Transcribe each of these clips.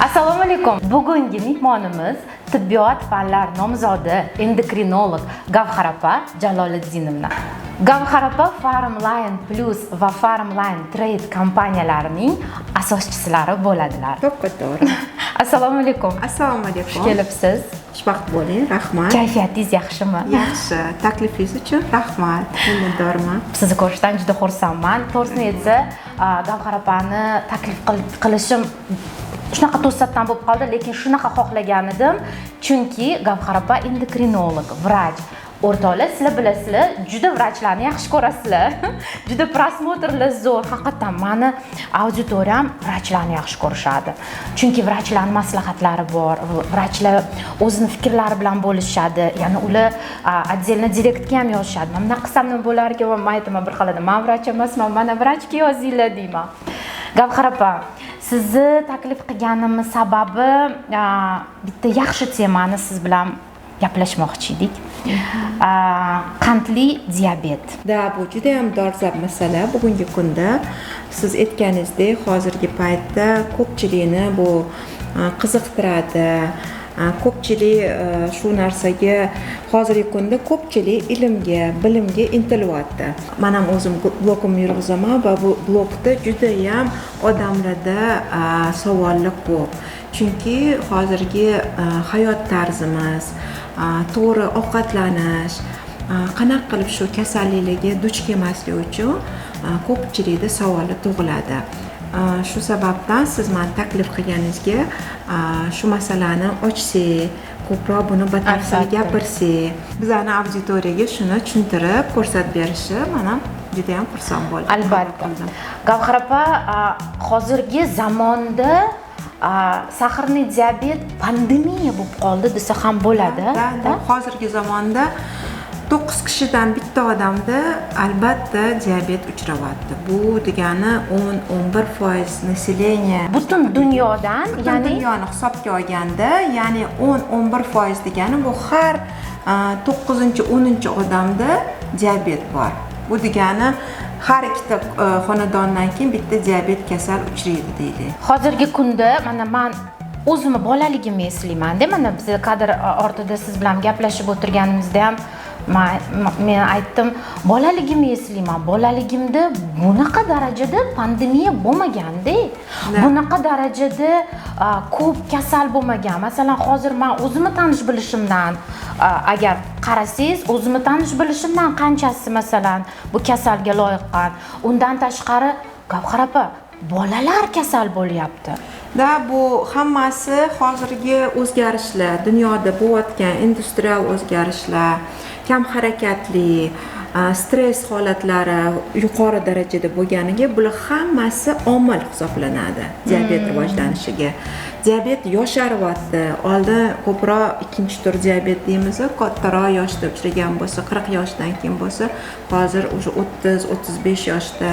Assalomu alaykum. Bugungi mehmonimiz tibbiyot fanlar nomzodi endokrinolog Gavhar opa Jaloliddinovna. Gavhar opa Farmline Plus va Farmline Trade kompaniyalarining asoschilari bo'ladilar. To'g'ri. Assalomu alaykum. Assalomu alaykum. Xush kelibsiz. Xushvaqt bo'ling. Rahmat. Kayfiyatingiz yaxshimi? Yaxshi. Taklifingiz uchun rahmat. Minnatdorman. Sizni ko'rishdan juda xursandman. To'g'risini aytsa, Gavhar opani taklif qilishim shunaqa to'satdan bo'lib qoldi, lekin shunaqa xohlagan edim, chunki Gavhar opa endokrinolog, vrach. O'rtoqlar, sizlar bilasizlar, juda vrachlarni yaxshi ko'rasizlar. Juda prosmotrlar zo'r. Haqiqatan meni auditoriyam vrachlarni yaxshi ko'rishadi. Chunki vrachlarning maslahatlari bor. Vrachlar o'zining fikrlari bilan bo'lishadi. Ya'ni ular отдельно direktga ham yozishadi. Mana qilsam nima bo'lar ekan, men aytaman bir xilada, men vrach emasman, mana vrachga yozinglar deyman. Gavhar opa, sizni taklif qilganim sababi bitta yaxshi temani siz bilan gaplashmoqchi edik. Qandli diabet. Bu juda ham dolzarb masala bugungi kunda. Siz aytganingizdek, hozirgi paytda ko'pchilikni bu qiziqtiradi. Ko'pchilik shu narsaga hozirgi kunda ko'pchilik ilmga, bilimga intilyapti. Men ham o'zim blogimni yurg'izaman va bu blogda juda ham odamlarda savollar ko'p. Chunki hozirgi hayot tarzimiz, to'g'ri ovqatlanish, qanaqa qilib shu kasalliklarga duch kelmaslik uchun ko'pchilikda savollar tug'iladi. Shu sababdan siz meni taklif qilganingizga shu masalani ochsak, ko'proq buni batafsil gapirsak, bizning auditoriyaga shuni tushuntirib ko'rsatib berishi meni juda ham xursand bo'ldim. Albatta. Gavhar opa, hozirgi zamonda sahrli diabet pandemiya bo'lib qoldi desa ham bo'ladi. Hozirgi zamonda 9 kishidan bitta odamda albatta diabet uchrayapti. Bu degani 10-11% naseleniya. Butun dunyodan, ya'ni dunyoni hisobga olganda, ya'ni 10-11% degani bu har 9-10 odamda diabet bor. Bu degani har ikkita xonadondan keyin bitta diabet kasal uchraydi deylik. Hozirgi kunda mana men o'zimni bolaligimni eslayman-da, mana biz kadr ortida siz bilan gaplashib o'tirganimizda ham men aytdim, bolaligimni eslayman. Bolaligimda bunaqa darajada pandemiya bo'lmagan-da. Bunaqa darajada ko'p kasal bo'lmagan. Masalan, hozir men o'zimni tanish bilishimdan agar qarasangiz, o'zimni tanish bilishimdan qanchasi masalan bu kasalga loyiqqan. Undan tashqari Gavhar opa, bolalar kasal bo'lyapti. Bu hammasi hozirgi o'zgarishlar, dunyoda bo'layotgan industrial o'zgarishlar, kam harakatli, stress holatlari yuqori darajada bo'lganiga bular hammasi omil hisoblanadi diabet rivojlanishiga. Diabet yosharyapti. Oldin ko'proq ikkinchi tur diabet deymiz, kattaroq yoshda uchragan bo'lsa, 40 yoshdan keyin bo'lsa, hozir o'sha 30-35 yoshda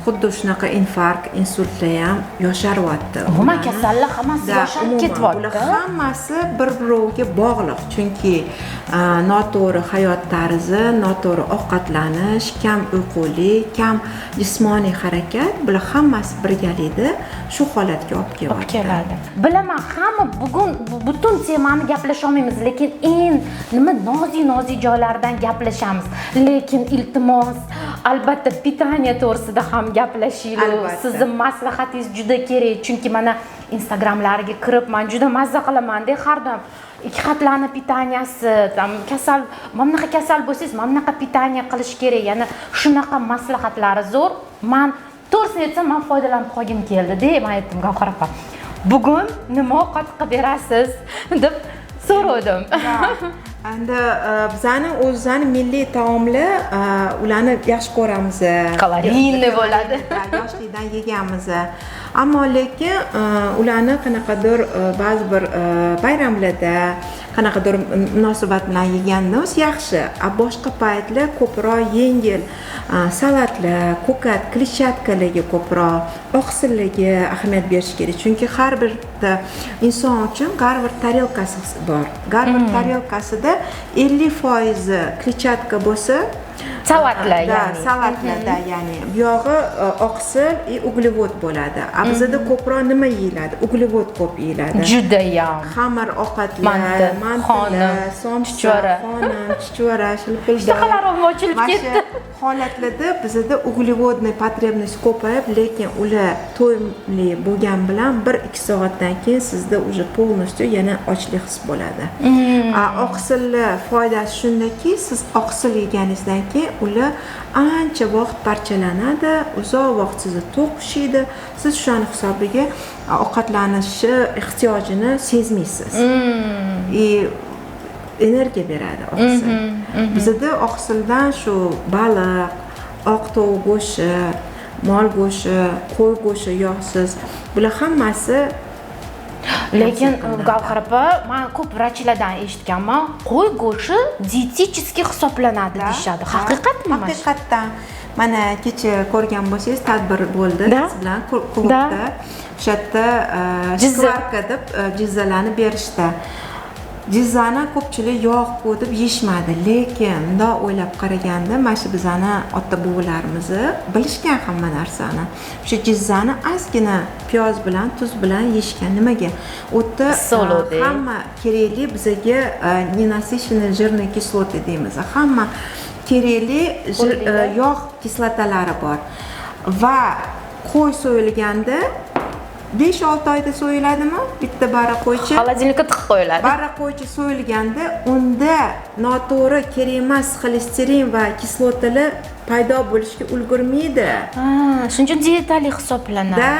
xuddi shunaqa infarkt, insultlar ham yosharyapti. Umuman kasallar hammasi yosharib ketyapti. Bular hammasi bir-biriga bog'liq. Chunki noto'g'ri hayot tarzi, noto'g'ri ovqatlanish, kam uyqulik, kam jismoniy harakat, bular hammasi birgalikda shu holatga olib keladi. Bilaman, hamma bugun butun temani gaplasha olmaymiz, lekin eng nozik joylardan gaplashamiz. Lekin iltimos, albatta pitaniya to'g'risida ham gaplashaylik. Sizning maslahatingiz juda kerak, chunki mana Instagramlariga kirib, men juda mazza qilaman-da, har doim ikki xatlarni pitaniyasi, kasal, mamnaqa kasal bo'lsangiz, mamnaqa pitaniya qilish kerak. Ya'ni shunaqa maslahatlari zo'r. Men to'g'risini aytsam, men foydalanib qolgim keldi-da, men aytdim, Gavhar opa, bugun nima ovqat qilib berasiz deb so'radim. Endi bizning o'zimizni milliy taomlar, ularni yaxshi ko'ramiz. Kalorinli bo'ladi. Yoshlikdan yeganmiz. Ammo lekin ularni qanaqadir ba'zi bir bayramlarda qanaqadir munosabat bilan yeganimiz yaxshi. Boshqa paytlar ko'proq yengil salatlar, ko'kat, kletchatkalarga ko'proq, oqsillarga ahamiyat berish kerak. Chunki har bir inson uchun har bir tarelkasi bor. Har bir tarelkasida 50% kletchatka bo'lsa, salatlar da, ya'ni. salatlarda ya'ni buyog'i oqsil uglevod bo'ladi. Bizada ko'proq nima yeyiladi? Uglevod ko'p yeyiladi. Judayam. Xamir ovqatlar, Manti, xonim, chuchvara. xonim, chuchvara, shilpilda. Ishtahalarim ochilib ketdi. Holatlarda bizada uglevodniy potrebность ko'payib, lekin ular to'yimli bo'lgan bilan 1-2 soatdan keyin sizda уже полностью yana ochlik his bo'ladi. Oqsillar foydasi shundaki, siz oqsil yeganingizdan keyin ular ancha vaqt parchalanadi, uzoq vaqt sizni to'q pishiydi. Siz shuni hisobiga ovqatlanishi ehtiyojini sezmaysiz. Energiya beradi oqsil. Bizda oqsildan shu baliq, oq tovuq go'shti, mol go'shti, qo'y go'shti yog'siz, bular hammasi. Lekin Gavhar opa, men ko'p vrachlardan eshitganman, qo'y go'shti dietetический hisoblanadi deyshadi. Haqiqatmi? Haqiqatdan. Mana kecha ko'rgan bo'lsangiz, tadbir bo'ldi biz bilan klubda. O'sha yerda shkvarka deb jizzalarni berishdi. Jizzani ko'pchilik yog' qo'yib yeyishmadi, lekin bundoq o'ylab qaraganda, mana shu bizani ota-bobolarimiz bilishgan hamma narsani. O'sha jizzani ozgina piyoz bilan, tuz bilan yeyishgan. Nimaga? O'tda hamma kerakli bizga nenasыщенный жирный кислоты deymiz. Hamma kerakli yog' kislotalari bor. Va qo'y so'yilganda 5-6 oyda so'yiladimi? Bitta bara qo'ychi. Xolodilnikka tiqib qo'yiladi. Bara qo'ychi so'yilganda unda noto'g'ri kerak emas xolesterin va kislotalar paydo bo'lishga ulgurmaydi. Shuning uchun diyetali hisoblanadi. Da,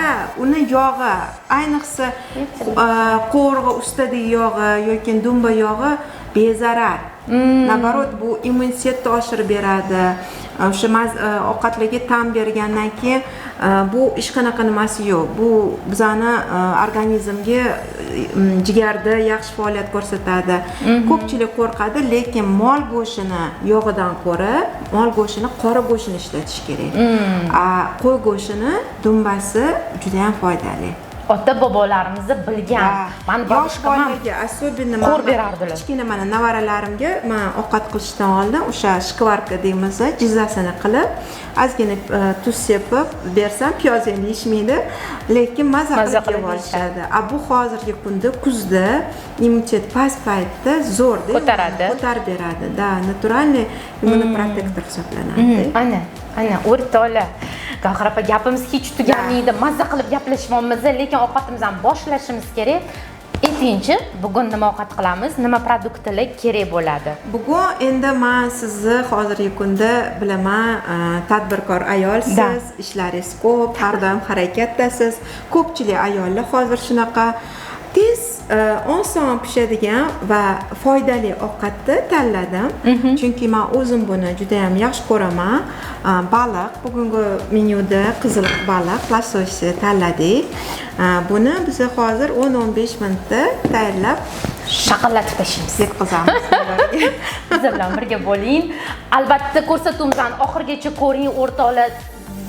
uni yog'i, ayniqsa qo'rg'a ustidagi yog'i yoki dumba yog'i bezarar. Nabarot bu immunitetni oshirib beradi. O'sha ovqatlarga ta'm bergandan keyin bu hech qanaqa nimasi yo'q. Bu bizani organizmga jigarda yaxshi faoliyat ko'rsatadi. Ko'pchilik qo'rqadi, lekin mol go'shtini yog'idan ko'ra mol go'shtini qora go'shtini ishlatish kerak. Qo'y go'shtini dumbasi juda ham foydali. Ota-bobolarimiz bilgan. Men boshqalarga, особенно qo'r berardilar. Kichkina mana navaralarimga men ovqat qilishdan oldin o'sha shkvarka deymiz, jizzasini qilib, ozgina tuz sepib bersam, piyoz endi yeyishmaydi, lekin maza qilib olishadi. Bu hozirgi kunda kuzda immunitet past paytda zo'r ko'tarib beradi. Da, naturalniy immunoprotektor hisoblanadi. Ana, o'rtoqlar. Gavhar opa, gapimiz hech tugamaydi. Mazza qilib gaplashmoqmiz, lekin ovqatimizni boshlashimiz kerak. Ikkinchi, bugun nima ovqat qilamiz? Nima produktlar kerak bo'ladi? Bugun endi men sizni hozirgi kunda bilaman, tadbirkor ayolsiz, ishlaringiz ko'p, har doim harakatdasiz. Ko'pchilik ayollar hozir shunaqa tez, oson pishadigan va foydali ovqatni tanladim. Chunki men o'zim buni juda ham yaxshi ko'raman. Baliq, bugungi menyuda qizil baliq lasosi tanladik. Buni biz hozir 10-15 minutda tayyorlab shaqillatib tashlaymiz. Yetkazamiz. Biz bilan birga bo'ling. Albatta ko'rsatuvimizni oxirigacha ko'ring, o'rtoqlar.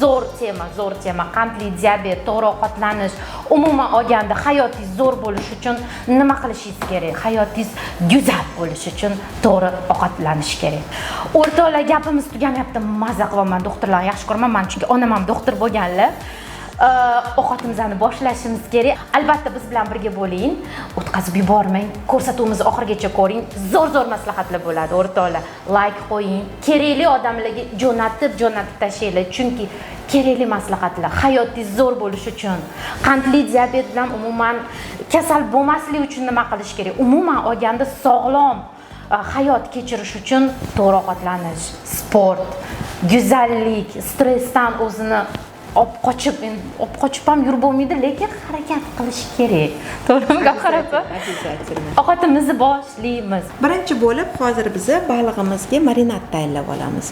Zo'r tema. Qandli diabet, to'g'ri ovqatlanish, umuman olganda hayotingiz zo'r bo'lishi uchun nima qilishingiz kerak? Hayotingiz go'zal bo'lishi uchun to'g'ri ovqatlanish kerak. O'rtoqlar, gapimiz tugamayapti. Mazza qilaman, doktorlarni yaxshi ko'raman. Men chunki onam ham doktor bo'lganlar. Ovqatimizni boshlashimiz kerak. Albatta biz bilan birga bo'ling. O'tkazib yubormang. Ko'rsatuvimizni oxirigacha ko'ring. Zo'r maslahatlar bo'ladi, o'rtoqlar. Like qo'ying. Kerakli odamlarga jo'natib tashlaylik. Chunki kerakli maslahatlar hayotingiz zo'r bo'lishi uchun, qandli diabet bilan umuman kasal bo'lmaslik uchun nima qilish kerak? Umuman olganda sog'lom hayot kechirish uchun to'g'ri ovqatlanish, sport, go'zallik, stressdan o'zini olib qochib ham yurib bo'lmaydi, lekin harakat qilish kerak. To'g'rimi, Gavhar opa? Ovqatimizni boshlaymiz. Birinchi bo'lib hozir biz balig'imizga marinad tayyorlab olamiz.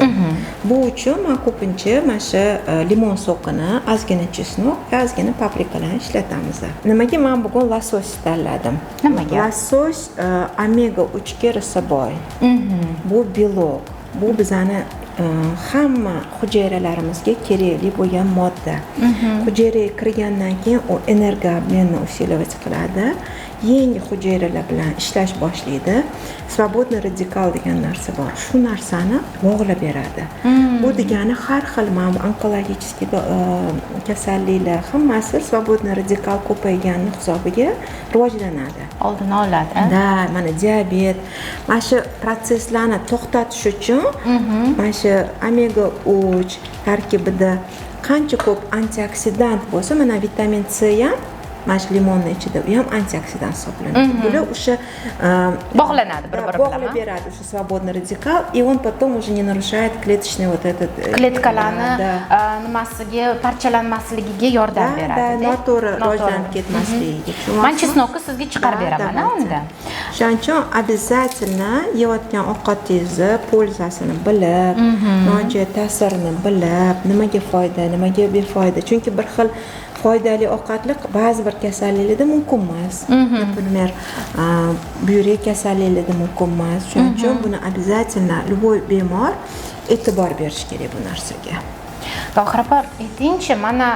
Bu uchun men ko'pincha mana shu limon so'qini, ozgina chesnok, ozgina paprikalarni ishlatamiz. Nimaga men bugun lasos tanladim? Nimaga? Lasos omega 3 ga rosa boy. Bu belok. Bu bizani hamma hujayralarimizga kerakli bo'lgan modda. Hujayraga kirgandan keyin u energiya obmenni усиливать qiladi. Yangi hujayralar bilan ishlash boshlaydi. Svobodniy radikal degan narsa bor. Shu narsani bog'lab beradi. Bu degani har xil onkologichniy kasalliklar hammasi svobodniy radikal ko'paygani hisobiga rivojlanadi. Oldini oladi. Da, mana diabet, mana shu proseslarni to'xtatish uchun mana shu omega 3 tarkibida qancha ko'p antioksidant bo'lsa, mana vitamin C ham mana shu limonni ichida u ham antioksidant hisoblanadi. Bular o'sha bog'lanadi bir-biri bilan. Bog'lab beradi o'sha свободный радикал, и он потом уже не нарушает клеточный вот этот kletkalarni nimasiga parchalanmasligiga yordam beradi. Da, noto'g'ri rivojlanib ketmasligiga. Men chesnokni sizga chiqarib beraman unda. Shuning uchun обязательно yeyotgan ovqatingizni polzasini bilib, nojo'ya ta'sirini bilib, nimaga foyda, nimaga befoyda. Chunki bir xil foydali ovqatlar ba'zi bir kasalliklarda mumkin emas. Например, buyrak kasalliklarida mumkin emas. Shuning uchun buni обязательно любой bemor e'tibor berish kerak bu narsaga. Gavhar opa, aytingchi, mana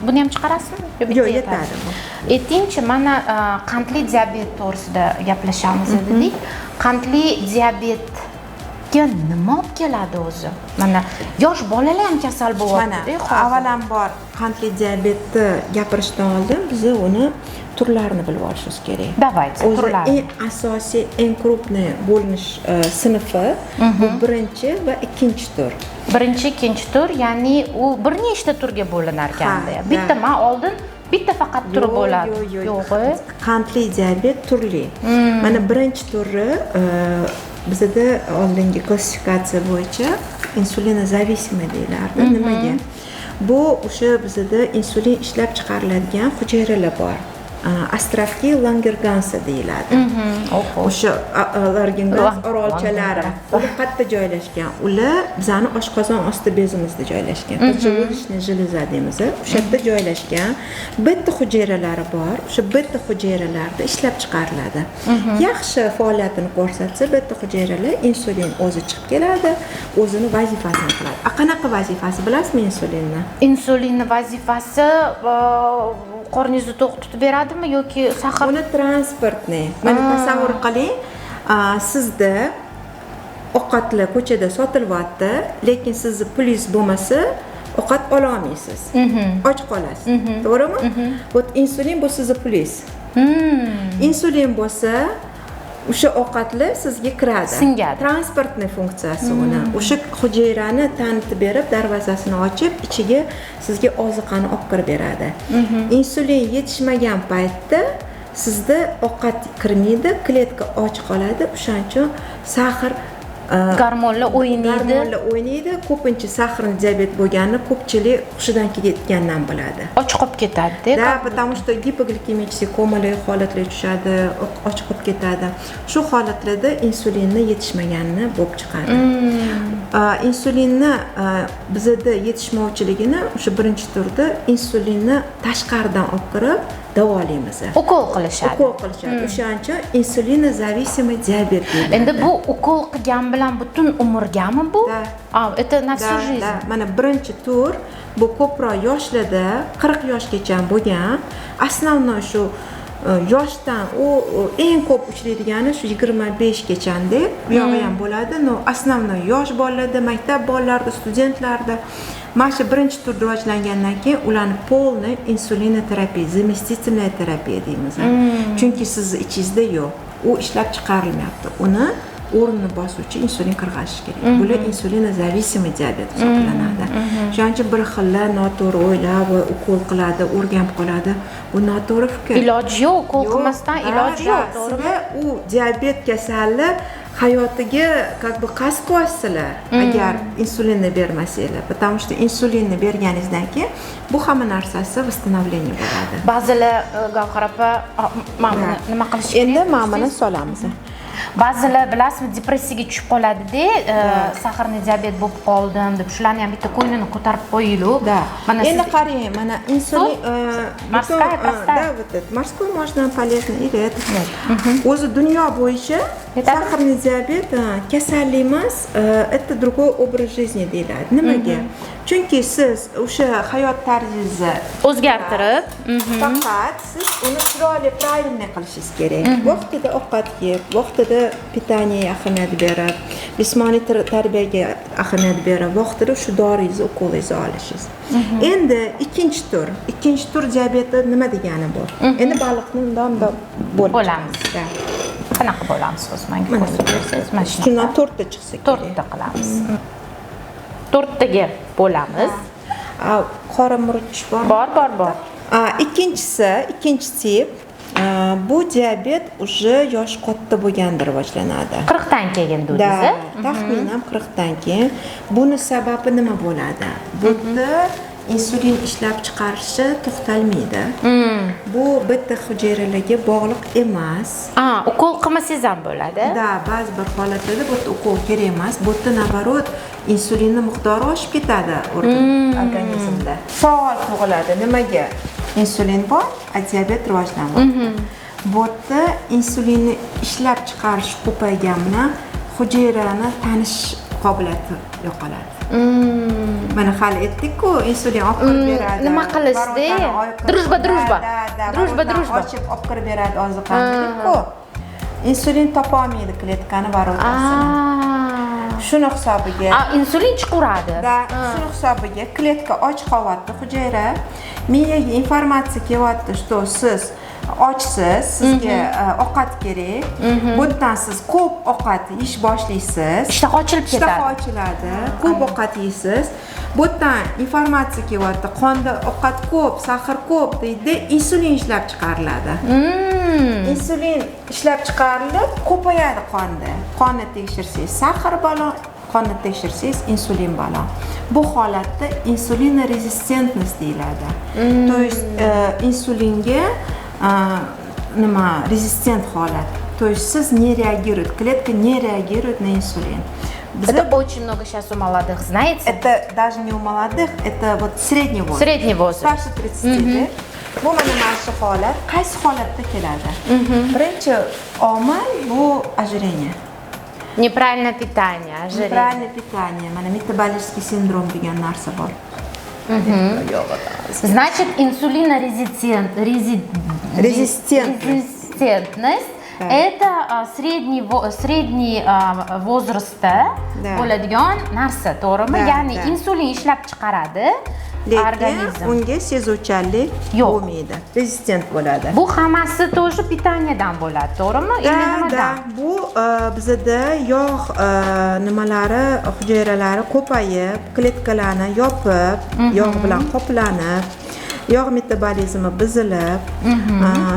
buni ham chiqarasizmi? Yo'q, yetadi bu. Aytingchi, mana qandli diabet to'g'risida gaplashamiz dedik. Qandli diabet nima olib keladi o'zi? Mana yosh bolalar ham kasal bo'lyapti. Mana avvalambor qandli diabetni gapirishdan oldin biz uni turlarini bilib olishimiz kerak. Давайте, turlar. Eng asosiy, eng крупный bo'linish sinfi bu birinchi va ikkinchi tur. Birinchi, ikkinchi tur, ya'ni u bir nechta turga bo'linar ekanda. Bitta men oldin bitta faqat turi bo'ladi. Yo'q. Qandli diabet turli. Mana birinchi turi bizda oldingi klassifikatsiya bo'yicha insulinozavисимый deyilardi. Nimaga? Bu o'sha bizda insulin ishlab chiqariladigan hujayralar bor. Astrovki Langergansa deyiladi. O'sha Langergans orolchalari ular qayerda joylashgan? Ular bizning oshqozon osti bezimizda joylashgan. Поджелудочная железа deymiz. O'sha yerda joylashgan beta hujayralari bor. O'sha beta hujayralarda ishlab chiqariladi. Yaxshi faoliyatini ko'rsatsa, beta hujayralar insulin o'zi chiqib keladi, o'zini vazifasini qiladi. Qanaqa vazifasi bilasizmi insulinni? Insulinni vazifasi qorningizni to'q tutib beradimi yoki sahar? Uni transportni. Mana tasavvur qiling, sizda ovqatlar ko'chada sotilyapti, lekin sizni pulingiz bo'lmasa, ovqat ola olmaysiz. Och qolasiz. To'g'rimi? Bu insulin bu sizni pulingiz. Insulin bo'lsa, o'sha ovqatlar sizga kiradi. Singadi. Transportni funksiyasi uni. O'sha hujayrani tanitib berib, darvozasini ochib, ichiga sizga oziqani olib kirib beradi. Insulin yetishmagan paytda sizda ovqat kirmaydi, kletka och qoladi. O'shaning uchun sahar gormonlar o'ynaydi. Ko'pincha sahrni diabet bo'lganini ko'pchilik hushidan ketgandan biladi. Och qolib ketadi-da. Da, потому что gipoglikemический komali holatga tushadi, och qolib ketadi. Shu holatlarda insulinni yetishmaganini bo'lib chiqadi. Insulinni bizda yetishmovchiligini o'sha birinchi turda insulinni tashqaridan olib kirib davolaymiz. Ukol qilishadi. O'shaning uchun insulinozavисимый diabet deyiladi. Endi bu ukol qilgan bilan butun umrgami bu? Это на всю жизнь. Mana birinchi tur bu ko'proq yoshlarda 40 yoshgacha bo'lgan. Основной shu yoshdan u eng ko'p uchraydigani shu 25 gachanda, bu yog'i ham bo'ladi. No, основной yosh bolalarda, maktab bolalarida, studentlarda mana shu birinchi tur rivojlangandan keyin ularni polniy insulinoterapiya, zamestительная terapiya deymiz. Chunki sizni ichingizda yo'q, u ishlab chiqarilmayapti. Uni o'rnini bosuvchi insulin qirg'atish kerak. Bular insulinozavисимый diabet hisoblanadi. Shuning uchun bir xillar noto'g'ri o'ylab va ukol qiladi, o'rganib qoladi. Bu noto'g'ri fikr. Iloji yo'q, ukol qilmasdan iloji yo'q, to'g'rimi? U diabet kasali hayotiga как бы qasd qilasizlar agar insulinni bermasanglar. Потому что insulinni berganingizdan keyin bu hamma narsasi восстановление bo'ladi. Ba'zilar Gavhar opa, mana nima qilish kerak? Endi mana buni solamiz. Ba'zilar bilasizmi, depressiyaga tushib qoladi-da, saharni diabet bo'lib qoldim deb, shularni ham bitta qo'ynini ko'tarib qo'yinglar. Mana endi qarang, mana insulin морская простая. Да, вот это морской можно полезно или это. O'zi dunyo bo'yicha saharni diabet kasallik emas, это другой образ жизни deyiladi. Nimaga? Chunki siz o'sha hayot tarzingizni o'zgartirib, faqat siz uni chiroyli правильно qilishingiz kerak. Vaqtida ovqat yeb, vaqtida pitaniyaga ahamiyat berib, jismoniy tarbiyaga ahamiyat berib, vaqtida shu doringizni, ukolingizni olishingiz. Endi ikkinchi tur diabeti nima degani bu? Endi baliqni undan bo'lamiz. Qanaqa bo'lamiz o'zi? Menga ko'rsatib bersangiz, mana shunaqa. Shundan 4 ta chiqsa kerak. 4 ta qilamiz. 4 taga bo'lamiz. Qora murch Bor. Ikkinchi tip, bu diabet уже yosh katta bo'lganda rivojlanadi. 40 dan keyin dedingiz. Taxminan 40 dan keyin. Buni sababi nima bo'ladi? Bunda insulin ishlab chiqarishi to'xtalmaydi. Bu bitta hujayralarga bog'liq emas. Ukol qilmasangiz ham bo'ladi. Ba'zi bir holatlarda bu ukol kerak emas. Bu yerda navarot insulinning miqdori oshib ketadi organizmda. Savol tug'iladi, nimaga? Insulin bor, diabet rivojlanmoqda. Bu yerda insulinni ishlab chiqarish ko'paygan bilan hujayrani tanish qobiliyati yo'qoladi. Mana hali aytdik-ku, insulin olib kirib beradi. Nima qilishdi? Дружба. Ochib olib kirib beradi oziqani dedik-ku. Insulin topa olmaydi kletkani varotasini. Shuni hisobiga. Insulin chiqaradi. Shuni hisobiga kletka ochiq holatda hujayra miyaga informatsiya kelyapti, что siz ochsiz, sizga ovqat kerak. Bundan siz ko'p ovqat yeyish boshlaysiz. Ishtaha ochilib ketadi. Ishtaha ochiladi. Ko'p ovqat yeysiz. Bundan informatsiya kelyapti, qonda ovqat ko'p, sahar ko'p deydi, insulin ishlab chiqariladi. Insulin ishlab chiqarilib, ko'payadi qonda. Qonni tekshirsangiz sahar balo, qonni tekshirsangiz insulin balo. Bu holatda insulin rezistentность deyiladi. То есть insulinga резистент holat. То есть siz не реагирует, клетка не реагирует на инсулин. Это очень много сейчас у молодых, знаете? Это даже не у молодых, это вот средний возраст. Средний возраст. Старше 30 лет. Bu mana shu holat, qaysi holatda keladi? Birinchi omil bu ожирение. Неправильное питание, ожирение. Неправильное питание, mana metabolический синдром degan narsa bor. Значит, резистентность это средний возрastda bo'ladigan narsa, to'g'rimi? Ya'ni insulin ishlab chiqaradi organizm. Unga sezuvchanlik bo'lmaydi, rezistent bo'ladi. Bu hammasi тоже pitaniyadan bo'ladi, to'g'rimi? Bu bizda yog' nimalari, hujayralari ko'payib, kletkalarni yopib, yog' bilan qoplanib, yog' metabolizmi buzilib,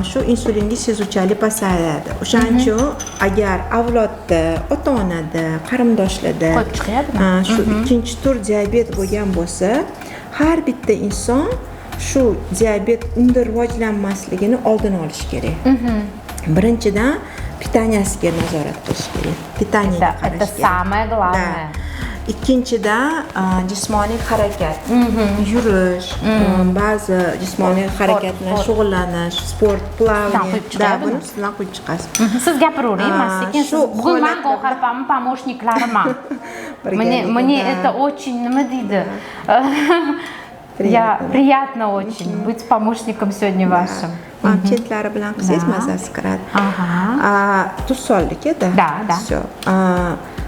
shu insulinga sezuvchanlik pasayadi. O'shaning uchun agar avlodda, ota-onada, qarindoshlarda shu ikkinchi tur diabet bo'lgan bo'lsa, har bitta inson shu diabet unda rivojlanmasligini oldini olish kerak. Birinchidan pitaniyasiga nazorat qilish kerak. Pitaniyaga qarash kerak. Это самое главное. Ikkinchidan jismoniy harakat, yurish, ba'zi jismoniy harakat bilan shug'ullanish, sport, plavniya, buni ustidan qo'yib chiqasiz. Siz gapiravering, men sekin bugun men Gavharpanning помощниклariman. Мне это очень, nima deydi? Приятно очень быть помощником сегодня вашим. Chetlari bilan qilsangiz mazasi kiradi. Tuz soldik-da. Да. Всё.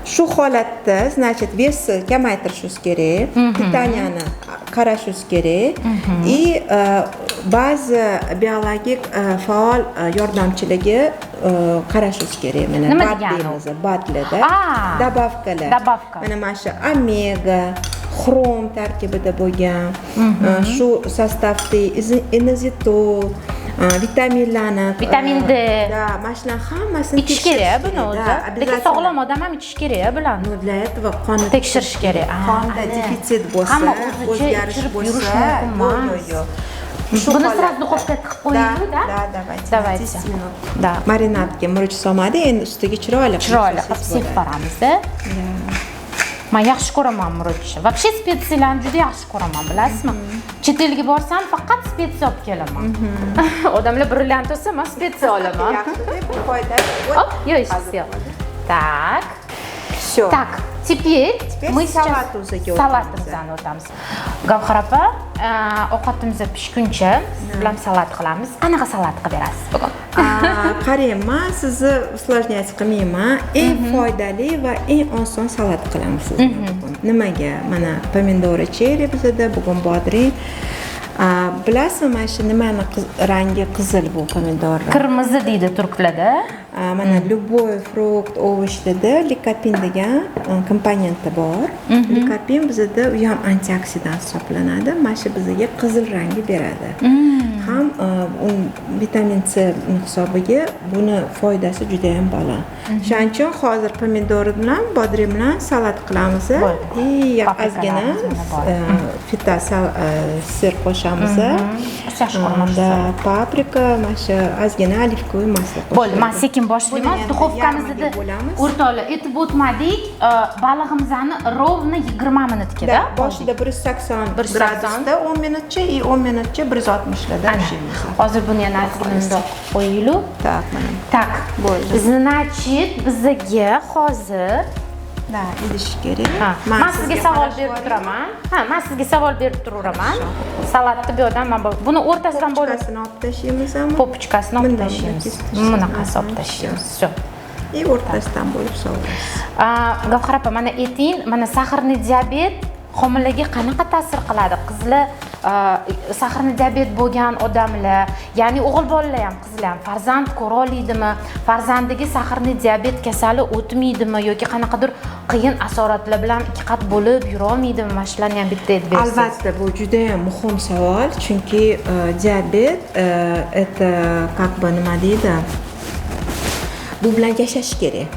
Shu holatda, значит, vesni kamaytirishingiz kerak, pitaniyani qarashingiz kerak и ba'zi biologik faol yordamchiligi qarashingiz kerak. Mana batlida добавкаlar. Mana shu omega, xrom tarkibida bo'lgan, shu sostavda inositol, vitaminlarni, vitamin D, mana shular hammasini ichish kerak buni o'zi. Lekin sog'lom odam ham ichish kerak bularni. Для этого qonni tekshirish kerak. Qonda defitsit bo'lsa, o'zgarish bo'lsa, Buni sразу duxovkaga tiqib qo'yingmi, da? Давайте. Давайте. 10 minut. Da. Marinadga murch solmadi, endi ustiga chiroyli Sepib boramiz-da. Men yaxshi ko'raman murchni. Вообще spetsiyalarni juda yaxshi ko'raman, bilasizmi? Chet elga borsam faqat spetsiya olib kelaman. Odamlar brilliant olsa, men spetsiya olaman. Bu foyda. Оп, всё. Так. Всё. Так, теперь мы сейчас salatimizni o'tamiz. Gavhar opa, ovqatimiz pishguncha bilan salat qilamiz. Qanaqa salat qilib berasiz bugun? Qarang, men sizni usложнять qilmayman. Eng foydali va eng oson salat qilamiz sizga bugun. Nimaga? Mana pomidori cheri bizda, bugun bodring. Bilasizmi, mana shu nimani rangi qizil bu pomidorlar? Qirmizi deydi turklarda. Mana любой frukt, ovochdada likopin degan komponenti bor. Likopin bizda u ham antioksidant hisoblanadi. Mana shu bizga qizil rangni beradi. Ham vitamin C hisobiga buni foydasi juda ham baland. Shuning uchun hozir pomidor bilan, bodring bilan salat qilamiz. Ozgina fita sir qo'shamiz. Yaxshi ko'rmoqda. Paprika, mana shu ozgina olivko'y maslo qo'shamiz. Bo'ldi, men sekin boshlayman. Duxovkamizni o'rtoqlar aytib o'tmadik. Balig'imizni ровно 20 minutga-da. Boshida 180 gradusda 10 minutcha, 10 minutcha 160 da. Hozir buni yana ozgina qo'yaylik. Так, mana. Так, bo'ldi. Значит, bizga hozir idish kerak. Men sizga savol berib turaman. Men sizga savol berib turaman. Salatni bu yerdan men buni o'rtasidan bo'lib olib tashlaymizmi? Popichkasini olib tashlaymiz. Bunaqasi olib tashlaymiz. Всё. O'rtasidan bo'lib sovuramiz. Gavhar opa, mana ayting, mana saharni diabet homilaga qanaqa ta'sir qiladi? Qizlar saharni diabet bo'lgan odamlar, ya'ni o'g'il bolalar ham, qizlar ham farzand ko'ra oladimi? Farzandiga saharni diabet kasali o'tmaydimi yoki qanaqadir qiyin asoratlar bilan ikki qat bo'lib yura olmaydimi? Mana shularni ham bitta aytib bersangiz. Albatta, bu juda ham muhim savol, chunki diabet это как бы nima deydi? Bu bilan yashash kerak.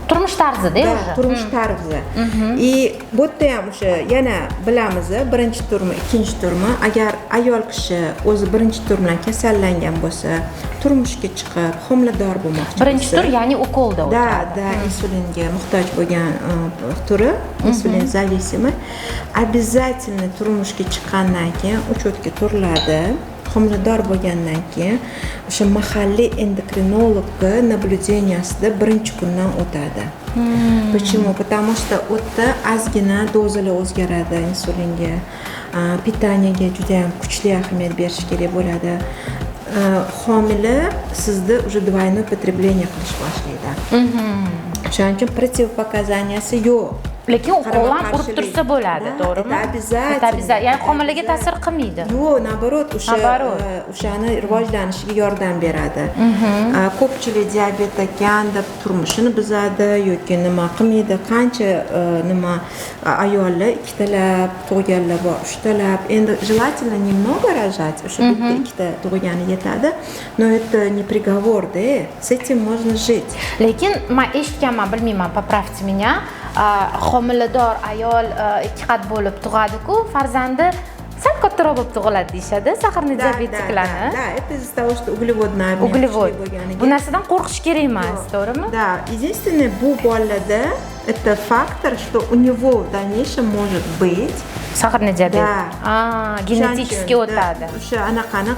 Turmush tarzida o'sha. Turmush tarzi. И bu yerda ham o'sha yana bilamiz, birinchi turmi, ikkinchi turmi, agar ayol kishi o'zi birinchi tur bilan kasallangan bo'lsa, turmushga chiqib, homilador bo'lmoqchi bo'lsa, birinchi tur, ya'ni ukolda o'tadi. insulinga muhtoj bo'lgan turi, insulin зависимый, обязательно turmushga chiqqandan keyin uchetga turiladi. Homilador bo'lgandan keyin o'sha mahalliy endokrinologga naблюдениесida birinchi kundan o'tadi. Почему? Потому что o'tda ozgina dozalar o'zgaradi insulinga. Pitaniyaga juda ham kuchli ahamiyat berish kerak bo'ladi. Homila sizda уже двойное потребление qilish boshlaydi. Shuning uchun противопоказанияsi yo'q. Lekin ukol ham urib tursa bo'ladi, to'g'rimi? Обязательно. Ya'ni homilaga ta'sir qilmaydi. Yo'q, naborot, o'shani rivojlanishiga yordam beradi. Ko'pchilik diabet ekan deb turmushini buzadi yoki nima qilmaydi. Qancha nima ayollar ikkitalab tug'ganlar bor, uchtalab. Endi желательно немного рожать, o'sha bitta ikkita tug'gani yetadi. Но это не приговор-da, с этим можно жить. Lekin men eshitganman, bilmayman, поправьте меня. Homilador ayol ikki qat bo'lib tug'adi-ku, farzandi sal kattaroq bo'lib tug'iladi deyshadi, saharni diabetiklarni. Да, это из-за того, что углеводный обмен углевод. Bu narsadan qo'rqish kerak emas, to'g'rimi? Да, единственное, bu bolada это фактор, что у него в дальнейшем может быть saharni diabet. Да. Genetik o'tadi. O'sha anaqani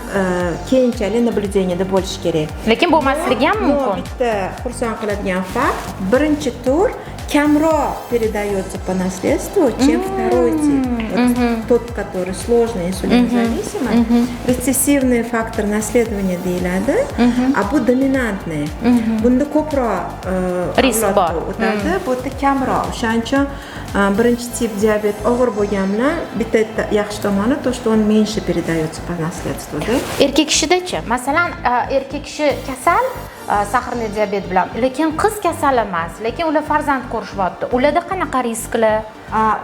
keyinchalik naблюдениеda bo'lish kerak. Lekin bo'lmasligi ham mumkin. Bitta xursand qiladigan fakt, birinchi tur камро передается по наследству, чем второй тип. Вот тот, который сложный, инсулинозависимый, рецессивный фактор наследования deyiladi, а bu dominantный. Bunda ko'proq risk bor. Bu yerda kamroq. O'shaning uchun birinchi tip diabet og'ir bo'lgan bilan bitta yaxshi tomoni то, что он меньше передается по наследству, да? Erkak kishidachi, masalan, erkak kishi kasal saharni diabet bilan, lekin qiz kasal emas, lekin ular farzand ko'rishyapti. Ularda qanaqa risklar?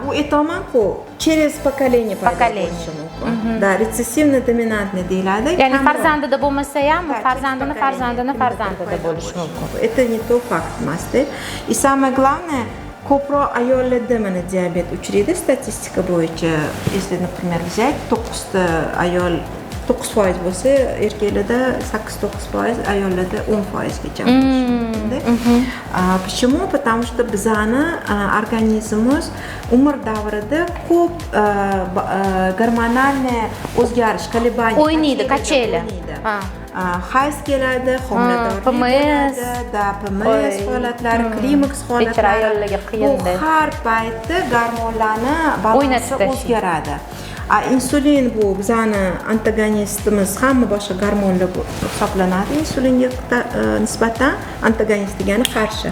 У aytaman-ku, через поколение paydo bo'lishi mumkin. Да, рецессивно-доминантный deyiladi. Ya'ni farzandida bo'lmasa ham, farzandida bo'lishi mumkin. Это не то факт emas-da. И самое главное, ko'proq ayollarda mana diabet uchraydi statistika bo'yicha. Если, например, взять 9 ta ayol 9% bo'lsa, erkaklarda 8-9%, ayollarda 10%gacha bo'lishi mumkin. Почему? Потому что bizani organizmimiz umr davrida ko'p gormonal o'zgarish, kolebaniya o'ynaydi, kacheli. Hayz keladi, homiladorlik bo'ladi, PMS holatlari, klimaks holatlari. Bu har paytda gormonlarni balansi o'zgaradi. Insulin bu bizani antagonistimiz, hamma boshqa gormonlar hisoblanadi. Insulinga nisbatan antagonist degani qarshi.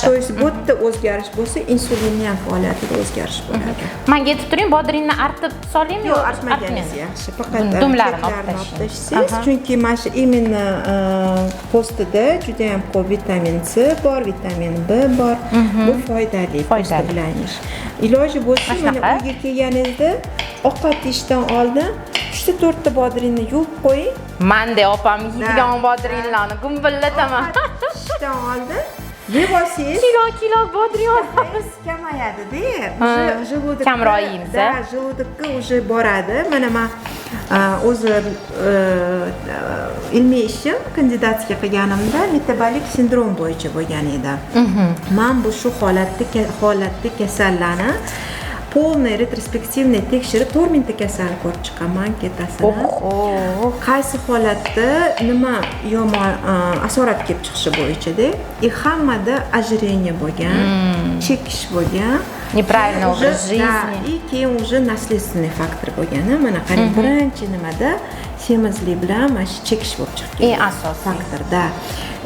To есть bu yerda o'zgarish bo'lsa, insulinning ham faoliyatida o'zgarish bo'ladi. Menga aytib turing, bodringni artib solaymi yo'q? Artmaganingiz yaxshi. Faqat dumlarini olib tashlaysiz, chunki mana shu imенно postida juda ham ko'p vitamin C bor, vitamin B bor. Bu foydali. Iloji bo'lsa, mana uyga kelganingizda ovqat yeyishdan oldin 3-4 ta bodringni yuvib qo'ying. Manda opam yeydigan bodringlarni gumbillataman. Yeyishdan oldin yeb olsangiz, kilo bodring olasiz, kamayadi-da. Желудок kamroq yeymiz. Da, желудокка уже boradi. Mana men o'zi ilmiy ishim kandidatga qilganimda metabolik sindrom bo'yicha bo'lgan edi. Men bu shu holatda kasallarni полный retrospektivniy tekshirib 4 mingta kasal ko'rib chiqaman ketasini. Qaysi holatda nima yomon asorat kelib chiqishi bo'yicha-da, hammada ожирение bo'lgan, chekish bo'lgan, неправильный образ жизни. И keyin уже наследственный faktor bo'lgan. Mana qarang, birinchi nimada semizlik bilan mana shu chekish bo'lib chiqqan. Eng asosiy faktorda.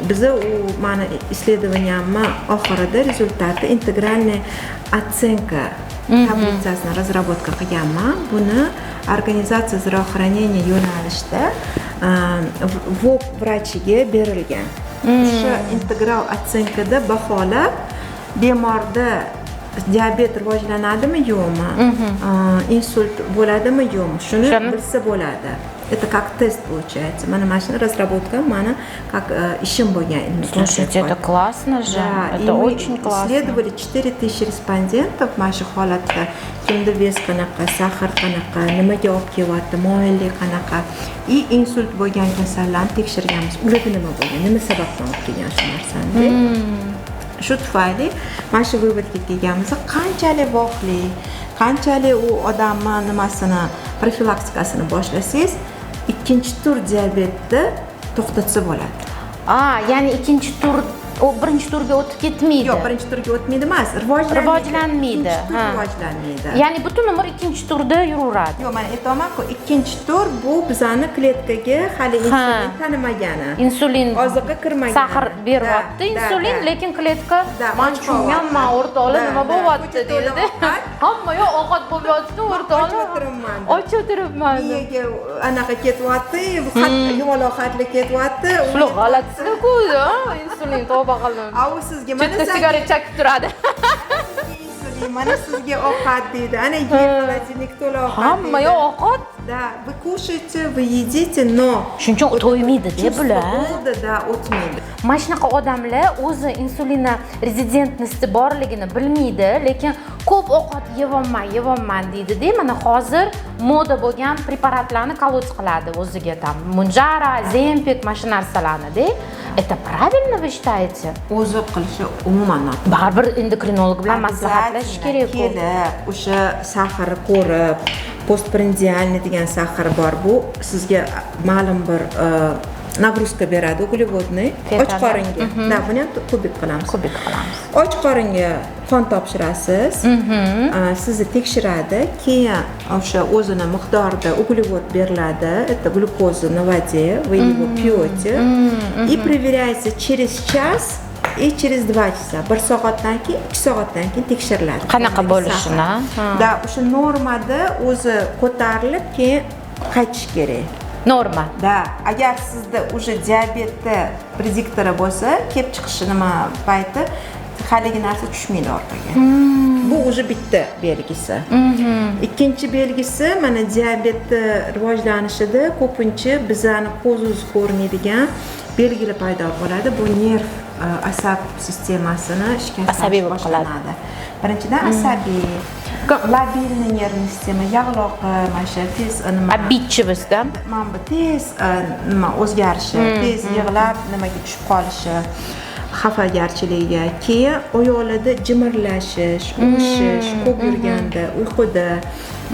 Biza u mana исследованиямni oxirida rezultati integralniy оценка tablitsasini разработка qilganman. Buni organizatsiya здравоохранения yo'nalishida VOP vrachiga berilgan. O'sha integral otsenkada baholab bemorda diabet rivojlanadimi yo'qmi, insult bo'ladimi yo'qmi, shuni bilsa bo'ladi. Это как тест получается. Mana shuni разработка, mana как ishim bo'lgan ilmiy. Слушайте, это классно же. Это очень классно. Исследовали 4000 респондентов mana shu holatda. Kimda vес qanaqa, sahar qanaqa, nimaga olib kelyapti, moyillik qanaqa, и insult bo'lgan kasallarni tekshirganmiz. Ularda nima bo'lgan, nima sababdan olib kelgan shu narsani. Shu tufayli mana shu vыводga kelganmiz. Qanchalik voqli, qanchalik u odamni nimasini, profilaktikasini boshlasangiz, ikkinchi tur diabetni to'xtatsa bo'ladi. Ya'ni ikkinchi tur u birinchi turga o'tib ketmaydi. Yo'q, birinchi turga o'tmaydi emas, rivojlanmaydi. Rivojlanmaydi. Ya'ni butun umr ikkinchi turda yuraveradi. Yo'q, men aytaman-ku, ikkinchi tur bu bizani kletkaga hali insulin tanimagani. Insulin oziqqa kirmagan. Sahar beryapti insulin, lekin kletka men tushunganman, o'rtoqlar nima bo'lyapti deydi. Hamma yo'q ovqat bo'lyapti, o'rtoqlar. Och o'tiribman. Miyaga anaqa ketyapti, yumaloq xatli ketyapti. Shu g'alatisida-ku, insulin tavba qildim. Au sizga mana sigaret chakib turadi. Mana sizga ovqat deydi. Ana холодильник to'la ovqat. Hamma yo'q ovqat. Да, вы кушаете, вы едите, но shuncha to'ymaydi-da bular. Da, o'tmaydi. Mana shunaqa odamlar o'zi insulina rezidentnosti borligini bilmaydi, lekin ko'p ovqat yeyapman deydi-da. Mana hozir moda bo'lgan preparatlarni kolot qiladi o'ziga tam. Munjara, Zempic, mana shu narsalarni-da. Это правильно вы считаете? O'zi qilishi umuman noto'g'ri. Baribir endokrinolog bilan maslahatlashish kerak. O'sha sahar ko'rib, postprandialniy degan sahar bor. Bu sizga ma'lum bir nagruska beradi, uglevodniy. Och qoringa. Da, buni ham kubik qilamiz. Och qoringa qon topshirasiz. Sizni tekshiradi, keyin o'sha o'zini miqdorida uglevod beriladi. Это глюкоза на воде, вы его пьете. И проверяется через час и через 2 часа. 1 soatdan keyin, 2 soatdan keyin tekshiriladi. Qanaqa bo'lishini? Da, o'sha normada o'zi ko'tarilib, keyin qaytish kerak. Norma. Da, agar sizda уже diabetni prediktori bo'lsa, kelib chiqishi nima payti haligi narsa tushmaydi orqaga. Bu уже bitta belgisi. Ikkinchi belgisi, mana diabetni rivojlanishida ko'pincha bizani ko'z ko'rmaydigan belgilar paydo bo'ladi. Bu nerv asab sistemasini shikastlanishi boshlanadi. Birinchidan asabiy, labilniy nervniy sistema, yog'loqi, mana shu tez nima Bitchibizda. mana bu tez nima o'zgarishi, tez yig'lab nimaga tushib qolishi, xafagarchiligiga, keyin oyoqlarda jimirlashish, uvishish, ko'p yurganda, uyquda,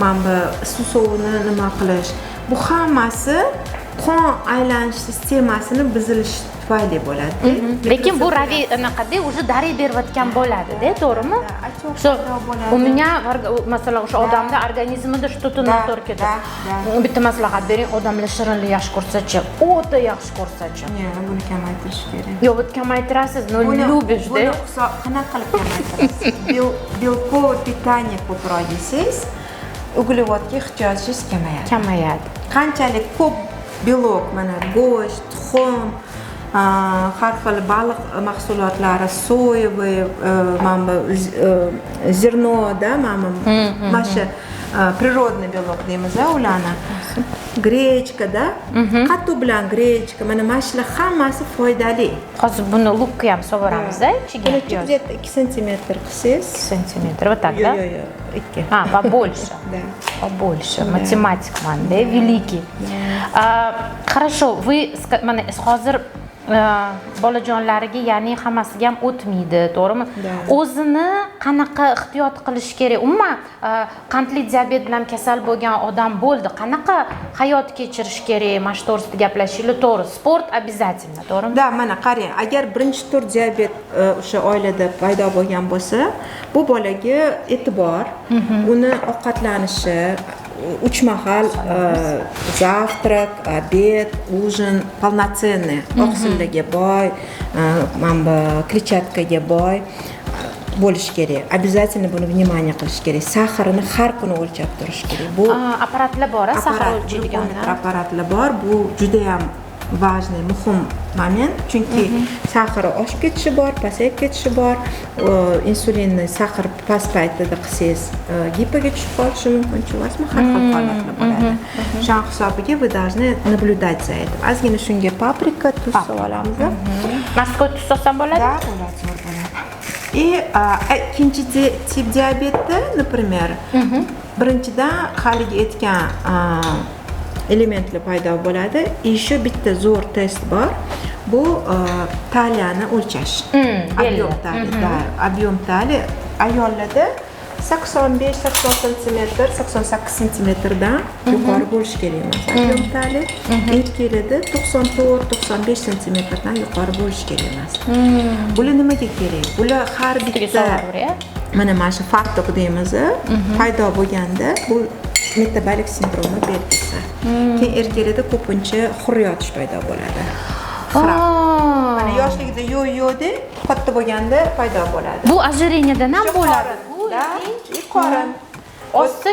mana bu suv sovuni nima qilish, bu hammasi qon aylanish sistemasini buzilishi tufayli bo'ladi. Lekin bu anaqada уже darak berayotgan bo'ladi-da, to'g'rimi? Shu umuman masalan o'sha odamda organizmida что-то natorkada. Bitta maslahat bering, odamlar shirinlik yaxshi ko'rsa-chi, o'ta yaxshi ko'rsa-chi. Buni kamaytirish kerak. Yo'q, buni kamaytirasiz, но любишь-da. Buni qanaqa qilib kamaytirasiz? Belko, питание ko'proq yesangiz, uglevodga ehtiyojingiz kamayadi. Qanchalik ko'p belok, mana go'sht, tuxum, har xil baliq mahsulotlari, soyevый, mana bu zernoda, mana shu природный belok deymiz ularni. Grechkada, qattiq bilan grechka, mana shular hammasi foydali. Hozir buni lukka ham sovoramiz-da, ichiga. Где-то 2 сантиметр qilsangiz, 2 сантиметр, вот так, да? Yo'q, 2. Побольше. Да. Побольше. Математик man, да, великий. Хорошо, вы mana hozir bolajonlariga, ya'ni hammasiga ham o'tmaydi, to'g'rimi? O'zini qanaqa ehtiyot qilish kerak? Umuman qandli diabet bilan kasal bo'lgan odam bo'ldi, qanaqa hayot kechirish kerak? Mana shu to'g'risida gaplashaylik, to'g'ri. Sport обязательно, to'g'rimi? Da, mana qarang, agar birinchi tur diabet o'sha oilada paydo bo'lgan bo'lsa, bu bolaga e'tibor, uni ovqatlanishi, 3 mahal завтрак, обед, ужин полноценный, oqsillarga boy, mana bu kletchatkaga boy bo'lish kerak. Обязательно buni внимание qilish kerak. Saxarini har kuni o'lchab turish kerak. Bu apparatlar bor, saxar o'lchaydigan apparatlar bor. Bu juda ham важный, muhim moment, chunki saxari oshib ketishi bor, pasayib ketishi bor. Insulinni saxar past paytida qilsangiz, gipoga tushib qolishi mumkin, chuvasmi, har xil holatlar bo'ladi. Shu hisobiga вы должны наблюдать за этим. Ozgina shunga paprika, tuz solamiz. Moskva tuz solsam bo'ladi? Да, bo'ladi. И ikkinchi tip diabetda, например, birinchidan haligi aytgan elementlar paydo bo'ladi. Еще bitta zo'r test bor. Bu taliyani o'lchash. Объем taliyda, объем tali ayollarda 85-80 cm, 88 cmdan yuqori bo'lishi kerak emas. Объем tali erkaklarda 94-95 cmdan yuqori bo'lishi kerak emas. Bular nimaga kerak? Bular har bitta mana shu fartok deymiz, paydo bo'lganda bu metabolik sindromi belgisi. Keyin erkaklarda ko'pincha xuryotish paydo bo'ladi. Mana yoshligida yo'q-yo'qda, katta bo'lganda paydo bo'ladi. Bu ожирениyadan ham bo'ladi. Qorin Ostda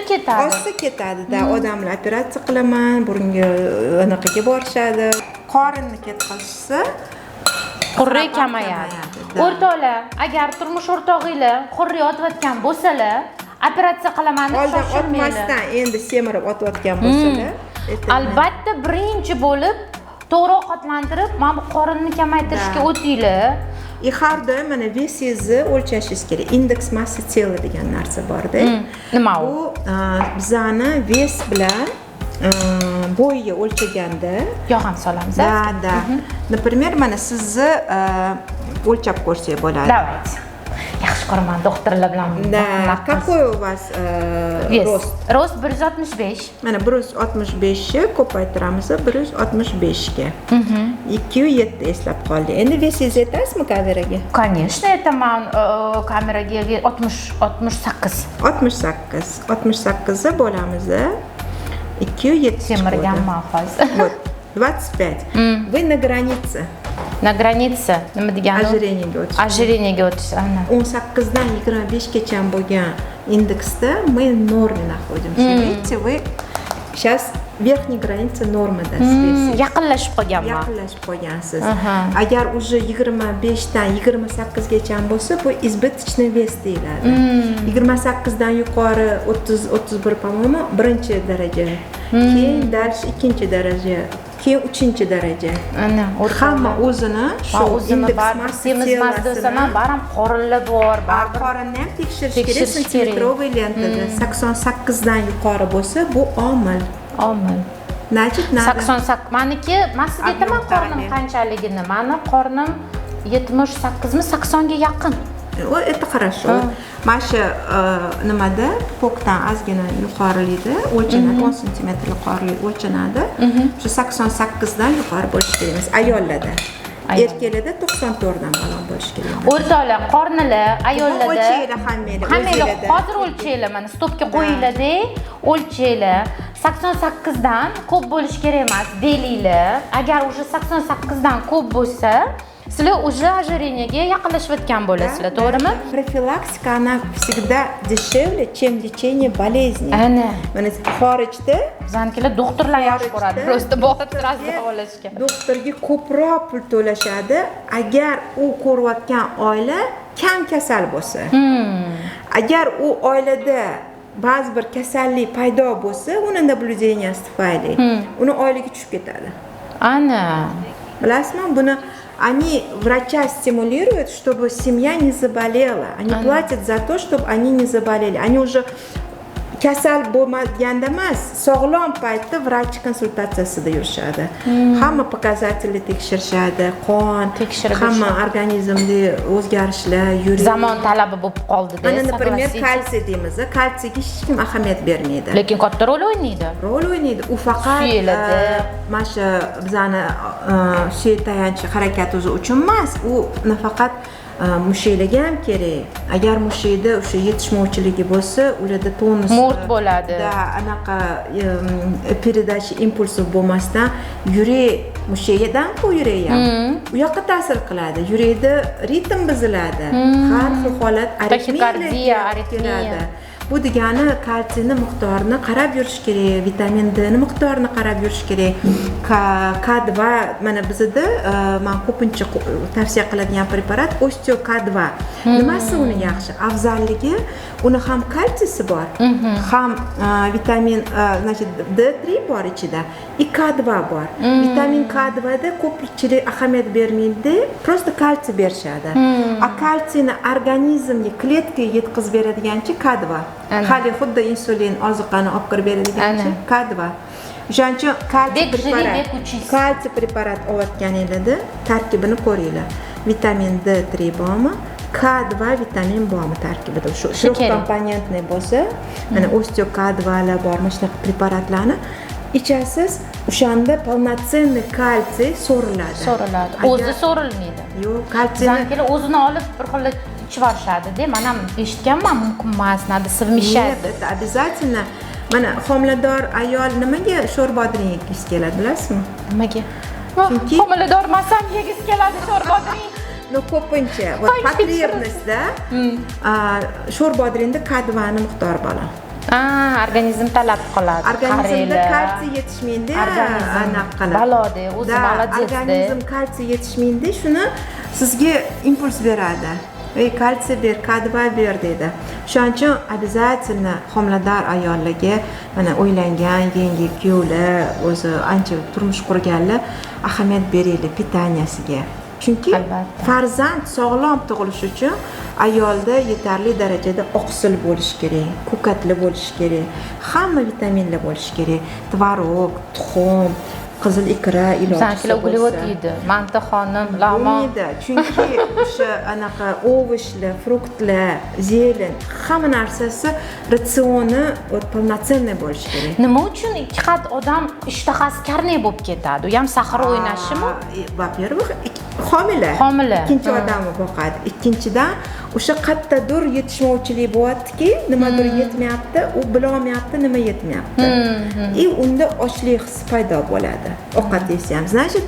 ketadi. Odamlar operatsiya qilaman, burunga anaqaga borishadi. Qorinni ketkazsa, qurri kamayadi. O'rtoqlar, agar turmush o'rtog'inglar qurriyotayotgan bo'lsalar, operatsiya qilaman deb shoshilmanglar. Otmasdan endi semirib otayotgan bo'lsalar, albatta birinchi bo'lib to'g'ri ovqatlantirib, mana bu qorinni kamaytirishga o'tinglar. Har doim mana vesingizni o'lchashingiz kerak. Indeks massa tela degan narsa bor-da. Nima u? Bu bizani ves bilan bo'yiga o'lchaganda yog' ham solamiz. Da. Например, mana sizni o'lchab ko'rsak bo'ladi. Давайте. Yaxshi ko'raman doktorlar bilan. Да, какой у вас рост? Rost 165. Mana 165 ni ko'paytiramiz 165 ga. 207 eslab qoldik. Endi vesingizni aytasizmi kameraga? Конечно, aytaman kameraga 68. 68 bo'lamiz. 207 semirganman hozir. Вот, 25. Вы на границе. На границе nima degani? Ожирениyaga o'tish. 18 dan 25 gacha bo'lgan indeksda мы в норме находимся. Видите, вы сейчас верхняя граница нормадasiz. Yaqinlashib qolganman. Yaqinlashib qolgansiz. Agar уже 25 dan 28 gacha bo'lsa, bu избыточный вес deyiladi. 28 dan yuqori 30-31 по-моему birinchi daraja. Keyin dальше ikkinchi daraja keyin 3-daraja. Ana, Hamma o'zini shu o'zini baribir semiz desa ham baram qorinli bor, baribir qorinni ham tekshirish kerak. Tekshirish Sentimetrovый lentada 88 dan yuqori bo'lsa, bu omil. omil. Значит, надо 88 maniki, men sizga aytaman qornim qanchaligini. Meni qornim 78mi 80 ga yaqin. Это хорошо. Mana shu nimada pokdan ozgina yuqorilikda o'lchanadi, 10 sm yuqorilik o'lchanadi. Shu 88 dan yuqori bo'lishi kerak emas ayollarda. Erkaklarda 94 dan baland bo'lishi kerak. O'rtoqlar, qornilar, ayollarda o'lchaylar hammaylar. Hammanglar hozir o'lchaylar, mana stopga qo'yinglar-da, o'lchaylar. 88 dan ko'p bo'lishi kerak emas, deyinglar. Agar уже 88 dan ko'p bo'lsa, sizlar уже ожирениyaga yaqinlashayotgan bo'lasizlar, to'g'rimi? Профилактика она всегда дешевле, чем лечение болезни. Ana. Mana xorijda Bizankilar doktorlar yaxshi ko'radi, просто borib turasiz davolashga. doktorga ko'proq pul to'lashadi agar u ko'rayotgan oila kam kasal bo'lsa. Agar u oilada ba'zi bir kasallik paydo bo'lsa, uni naблюденияsi tufayli uni oyligi tushib ketadi. Ana. Bilasizmi, buni они врача стимулируют, чтобы семья не заболела. Они платят за то, чтобы они не заболели. Они уже kasal bo'lmaganda emas, sog'lom paytda vrach konsultatsiyasida yurishadi. Hamma показательni tekshirishadi, qon, hamma organizmda o'zgarishlar, yurak. Zamon talabi bo'lib qoldi-da. Mana, например, kalsiy deymiz. Kalsiyga hech kim ahamiyat bermaydi. Lekin katta rol o'ynaydi. Rol o'ynaydi. U faqat mana shu bizani suyak tayanch harakatimiz uchun emas, u nafaqat mushaklarga ham kerak. Agar mushakda o'sha yetishmovchiligi bo'lsa, ularda tonus mo'rt bo'ladi. Da, anaqa передача impulsov bo'lmasdan yurak mushakdan yurak ham u yoqqa ta'sir qiladi. Yurakda ritm buziladi. Har xil holat aritmiya. Bu degani kalsiyni miqdorini qarab yurish kerak, vitamin D ni miqdorini qarab yurish kerak. K2 mana bizda men ko'pincha tavsiya qiladigan preparat Osteo K2. Nimasi uni yaxshi? Afzalligi, uni ham kalsiysi bor, ham vitamin, значит, D3 bor ichida, K2 bor. Vitamin K2 da ko'pchilik ahamiyat bermaydi, просто kalsiy berishadi. A kalsiyni organizmga, kletkaga yetkazib beradiganchi K2. Hali xuddi insulin oziqani olib kirib beradiganchi K2. O'shaning uchun kalsiy preparat olayotganingizda tarkibini ko'ringlar. Vitamin D3 bormi? K2 vitamin bormi tarkibida? Shu komponentli bo'lsa, mana Osteo K2 lar bor, mana shunaqa preparatlarni ichasiz, o'shanda полноценный kalsiy so'riladi. O'zi so'rilmaydi. Yo'q, kalsiyni Bizankilar o'zini olib bir xil ichivarishadi-da. Men ham eshitganman, mumkin emas, надо совмещать. Это обязательно. Mana homilador ayol nimaga sho'rbodirning yegisi keladi, bilasizmi? Nimaga? Chunki homilador emasam yegisi keladi sho'rbodirning. No, ko'pincha potrебностьda sho'rbodirda K2 ni miqdori baland. Organizm talab qiladi. Organizmda kalsiy yetishmaydi, anaqa qiladi. Balode, o'zi молодец-da. Organizm kalsiy yetishmaydi, shuni sizga impuls beradi. Kalsiy ber, K2 ber deydi. Shuning uchun обязательно homilador ayollarga, mana o'ylangan yangi kuyovlar, o'zi ancha turmush qurganlar ahamiyat beraylik pitaniyasiga. Chunki farzand sog'lom tug'ilishi uchun ayolda yetarli darajada oqsil bo'lishi kerak, ko'katli bo'lishi kerak, hamma vitaminlar bo'lishi kerak, tvorog, tuxum, qizil ikra iloji. Bizankilar uglevod yeydi. Manta xonim, lamon. Chunki o'sha anaqa ovoclar, fruktlar, zelen, hamma narsasi ratsioni полноценный bo'lishi kerak. Nima uchun ikki xat odam ishtahasi karnay bo'lib ketadi? U ham sahar o'ynashimi? Во-первых, homila. Ikkinchi odamni boqadi. Ikkinchidan o'sha qattadur yetishmovchilik bo'lyaptiki, nimadir yetmayapti, u bilolmayapti, nima yetmayapti. И unda ochlik hissi paydo bo'ladi. Ovqat yesa ham. Значит,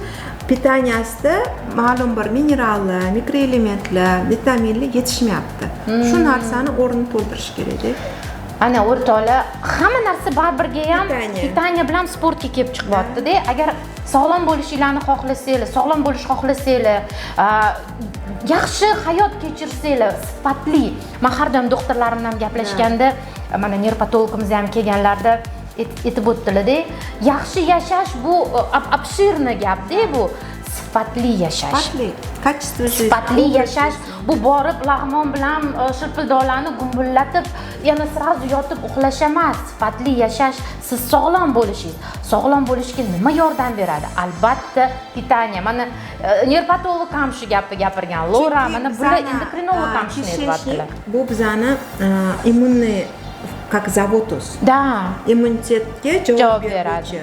pitaniyasida ma'lum bir minerallar, mikroelementlar, vitaminlar yetishmayapti. Shu narsani o'rnini to'ldirish kerak. Ana o'rtoqlar, hamma narsa baribirga ham pitaniya bilan sportga kelib chiqyapti-da. Agar sog'lom bo'lishinglarni xohlasanglar, sog'lom bo'lishni xohlasanglar, yaxshi hayot kechirsanglar, sifatli. Men har doim doktorlarim bilan gaplashganda, mana neyropatologimiz ham kelganlarda etib o'tdilar-da. Yaxshi yashash bu обширный gapda bu. Sifatli yashash. Sifatli yashash bu borib lag'mon bilan shirpildoqlarni gumbullatib, yana sirazu yotib uxlash emas. Sifatli yashash siz sog'lom bo'lishingiz. Sog'lom bo'lishga nima yordam beradi? Albatta, pitaniya. Mana nerpatolog ham shu gapni gapirgan. Lora, mana bular endokrinolog ham shuni aytibdilar. Bu bizani immunniy как заводuz. Da. Immunitetga javob beradi.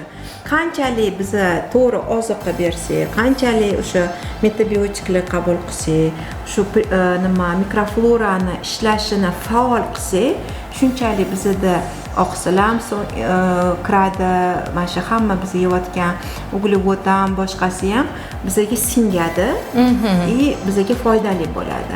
Qanchalik biz to'g'ri oziqa bersak, qanchalik o'sha metabiotiklar qabul qilsak, shu nima mikroflorani ishlashini faol qilsak, shunchalik bizda oqsilam kiradi, mana shu hamma biz yeyotgan uglevod ham, boshqasi ham bizga singadi va bizga foydali bo'ladi.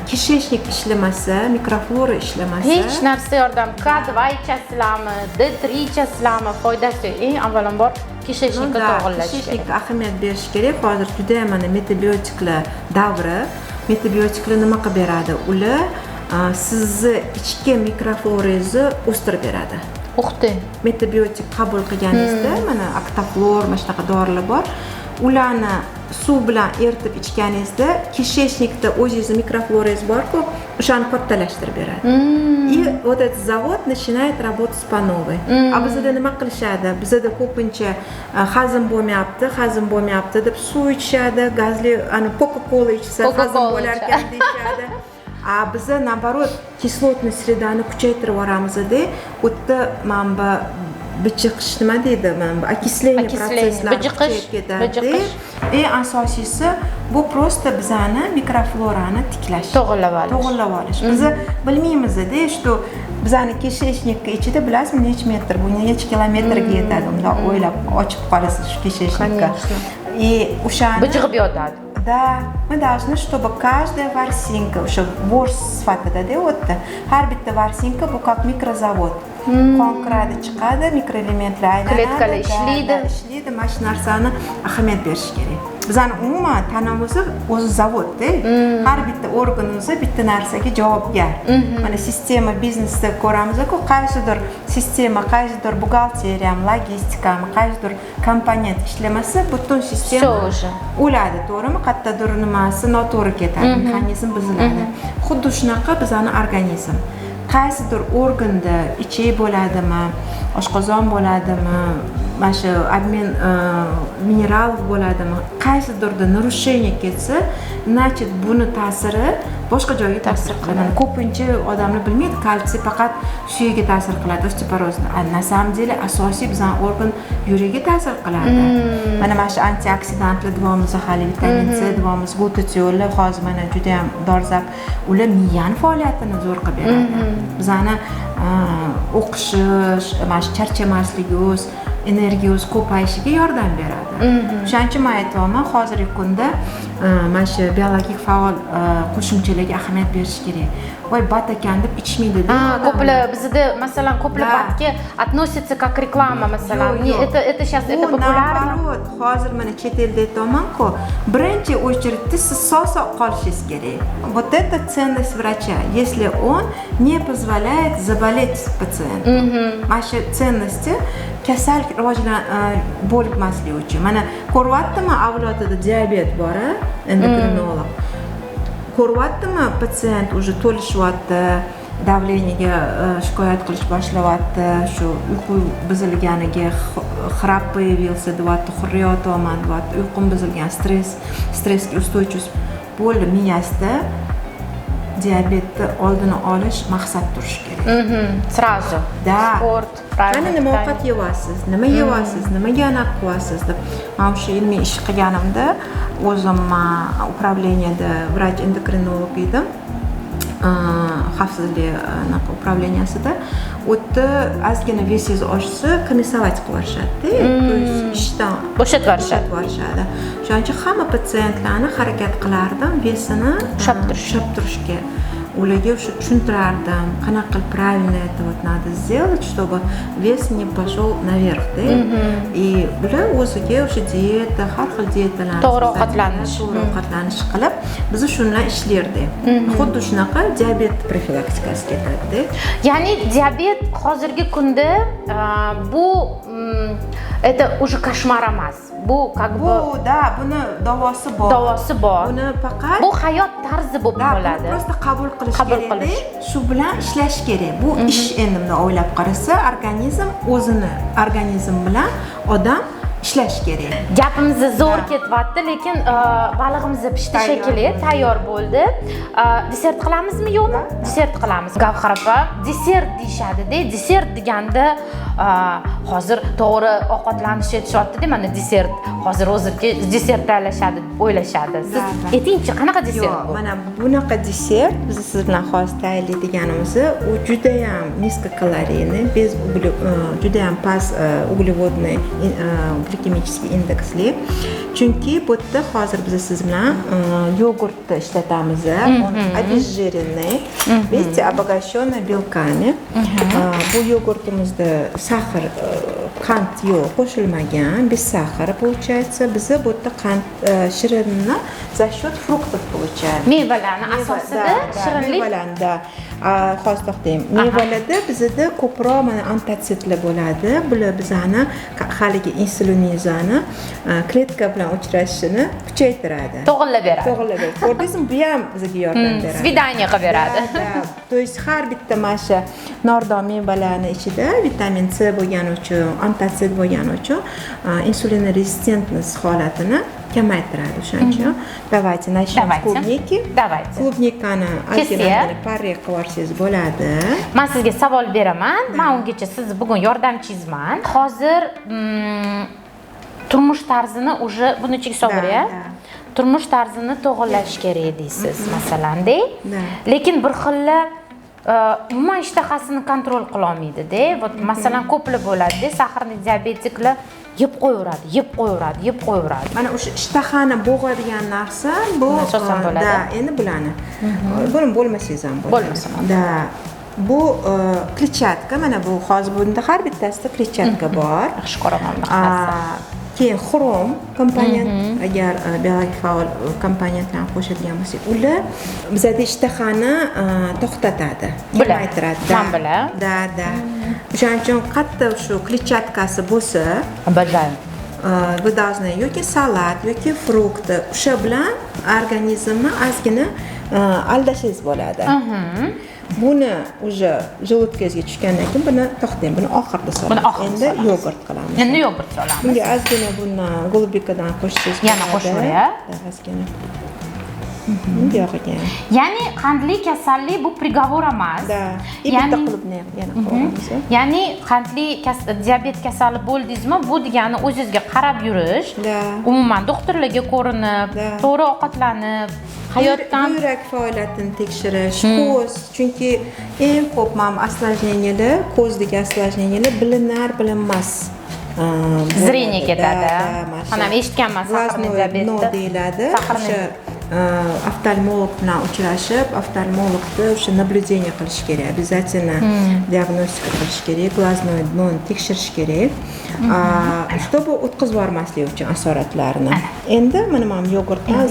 Kisheshnik ishlamasa, mikroflora ishlamasa, hech narsa yordam K2 ichasizlarmi, D3 ichasizlarmi, foydasi eng avvalambor kisheshnikka to'g'rilash kerak. Kisheshnikka ahamiyat berish kerak. Hozir juda ham mana metabiotiklar davri. Metabiotiklar nima qilib beradi? Ular sizni ichki mikroflorangizni o'stirib beradi. O'qdi. Metabiotik qabul qilganingizda mana Actaflor, mana shunaqa dorilar bor. Ularni suv bilan eritib ichganingizda kisheshnikda o'zingizni mikroflorangiz bor-ku, o'shani kattalashtirib beradi. И вот этот завод начинает работать по новой. А bizda nima qilishadi? Bizda ko'pincha hazm bo'lmayapti deb suv ichishadi, gazli, ani Coca-Cola ichsa hazm bo'lar ekan deyishadi. A biza naоборот kislotный sredani kuchaytirib yuboramiz-da, u yerda mana bu bichiqish nima deydi? Mana bu окисление prosesslari kuchayib ketadi. Eng asosiysi bu просто bizani mikroflorani tiklash, to'g'irlab olish. Biz bilmaymiz-da, что bizani kisheshnikka ichida bilasizmi necha metr, bu necha kilometrga yetadi, unda o'ylab ochib qolasiz shu kisheshnikka. И o'shani bijg'ib yotadi. Да, мы должны, чтобы каждая ворсинка, o'sha bo'sh sifatida-da o'tdi. Har bitta ворсинка bu как mikrozavod. Qon kiradi, chiqadi, mikroelementlar aylanadi, kletkalar ishlaydi. Mana shu narsani ahamiyat berish kerak. Bizani umuman tanamiz o'zi zavod-da. Har bitta organimiz bitta narsaga javobgar. Mana sistema biznesda ko'ramiz-ku, qaysidir sistema, qaysidir buxgalteriyam, logistikami, qaysidir komponent ishlamasa, butun sistema o'ladi, to'g'rimi? Qayerdadir nimasi noto'g'ri ketadi, mexanizm buziladi. Xuddi shunaqa bizani organizm. Qaysidir organda ichak bo'ladimi, oshqozon bo'ladimi, mana shu обмен mineralov bo'ladimi, qaysidirda нарушение ketsa, значит buni ta'siri boshqa joyga ta'sir qiladi. Ko'pincha odamlar bilmaydi, kalsiy faqat shu yerga ta'sir qiladi, osteoporozga. Na samom деле asosiy bizning organ yurakga ta'sir qiladi. Mana shu antioksidantlar davomida hali vitamin C davomida glutatsionlar hozir mana juda ham dolzarb, ular miyani faoliyatini zo'r qilib beradi. Bizani o'qishish, mana shu charchamasligimiz, energiyamiz ko'payishiga yordam beradi. Shuning uchun men aytaman, hozirgi kunda mana shu biologik faol qo'shimchalarga ahamiyat berish kerak. Voy bat ekan deb ichmaydi-da. Ko'plar bizda masalan ko'plar batga относится как реклама masalan. Это сейчас это популярно. Hozir mana chet elda aytaman-ku, birinchi очередьda siz sog' qolishingiz kerak. Вот это ценность врача, если он не позволяет заболеть пациенту. Mana shu ценности kasal bo'lib maslik uchun. Mana ko'ryaptimi, avlodida diabet bor, endokrinolog. Ko'ryaptimi, patsient уже to'lishyapti, davleniyaga shikoyat qilish boshlayapti, shu uyqu buzilganiga xrap появился, deyapti, hurriyat olman, deyapti, uyqum buzilgan, stressga ustuvchilik bo'ldi miyasida. Diabetni oldini olish maqsad turishi kerak. Сразу. Da. Sport, qani nima ovqat yeyapsiz, nima yeyapsiz, nimaga aniq qilyapsiz deb. Men shu ilmiy ish qilganimda o'zim upravleniyada vrach endokrinolog edim. Xavfsizlik upravleniyasida o'tda ozgina vesingiz oshsa, комиссовать qilarishadi. То есть ishdan bo'shatvorishadi. Shuning uchun hamma patsientlarni harakat qilardim vesini ushlab turishga. ularga o'sha tushuntirardim qanaqa qilib правильно это вот надо сделать чтобы вес не пошел наверх да и ular o'ziga o'sha dieta har xil dietalarni to'g'ri ovqatlanish qilib biz shu bilan ishlardik xuddi shunaqa diabet profilaktikasi ketadi ya'ni diabet hozirgi kunda bu это уже кошмар emas bu как бы да buni davosi bor buni faqat bu hayot tarzi bo'lib qoladi просто qabul qilish kerak shu bilan ishlash kerak bu ish endi bunday o'ylab qarasa organizm bilan odam ishlash kerak gapimiz zo'r ketyapti lekin balig'imiz pishdi shekilli tayyor bo'ldi desert qilamizmi yo'qmi desert qilamiz Gavhar opa desert deyishadi-da desert deganda hozir to'g'ri ovqatlanish aytishyapti-da mana desert hozir o'zirga desert tayyorlashadi deb o'ylashadi siz aytingchi qanaqa desert bu mana bunaqa desert biz siz bilan hozir tayyorlaydiganimiz u judayam niskokaloriyniy bez judayam past углеводный glikemический indeksli chunki bu yerda hozir biz siz bilan yogurtni ishlatamiz обезжиренный видите обогащенный белками bu yogurtimizda saxar qand yo'q qo'shilmagan без сахара получается biza bu yerda qand shirinni за счет фруктов получаем mevalarni asosida shirinlik mevalarda hozir to'xtang mevalarda bizada ko'proq mana antatsitlar bo'ladi bular bizani haligi insulinizani kletka bilan uchrashishini kuchaytiradi to'g'irlab beradi ko'rdingizmi bu ham bizga yordam beradi svidaniya qilib beradi то есть har bitta mana shu nordon mevalarni ichida vitamin C bo'lgani uchun antitsid bo'lgani uchun insulin rezistentность holatini kamaytiradi o'shaning uchun давайте начнем с клубники давайте klubnikani ozgina parre qilib yuborsangiz bo'ladi men sizga savol beraman men ungacha siz bugun yordamchingizman hozir turmush tarzini уже buni ichiga so'g'ir turmush tarzini to'g'irlash kerak deysiz masalanda lekin bir xilla umuman ishtahasini kontrol qila olmaydi-da вот masalan ko'plar bo'ladi-da saharni diabetiklar yeb qo'yaveradi mana o'sha ishtahani bo'g'adigan narsa bu asosan bo'ladi endi bularni buni bo'lmasangiz ham bo'ladi da bu kletchatka mana bu hozir bunda har bittasida kletchatka bor yaxshi ko'raman keyin xrom komponent agar biologik faol komponentlarni qo'shadigan bo'lsak ular bizada ishtahani to'xtatadi kamaytiradi man bilan da o'shaning uchun qayerda shu kletchatkasi bo'lsa вы должны yoki salat yoki frukt o'sha bilan organizmni ozgina aldashingiz bo'ladi buni уже желудкangizga tushgandan keyin buni to'xtang buni oxirida solamiz endi yogurt qilamiz bunga ozgina bundan golubikadan qo'shsangiz yana qo'shaveray ozgina yog'iga ya'ni qandli kasallik bu приговор emas ya'ni qandli diabet kasali bo'ldingizmi bu degani o'zingizga qarab yurish umuman doktorlarga ko'rinib to'g'ri ovqatlanib hayotdan yurak faoliyatini tekshirish ko'z chunki eng ko'p mana осложнениyalar ko'zdagi осложнениyalar bilinmas zrение ketadi mana eshitganman saharni diabetda deyiladi o'sha oftalmolog bilan uchrashib oftalmologni o'sha наблюдение qilish kerak обязательно diagnostika qilish kerak glaznoy dnoni tekshirish kerak чтобы o'tkazib yubormaslik uchun asoratlarni endi mana yogurtdan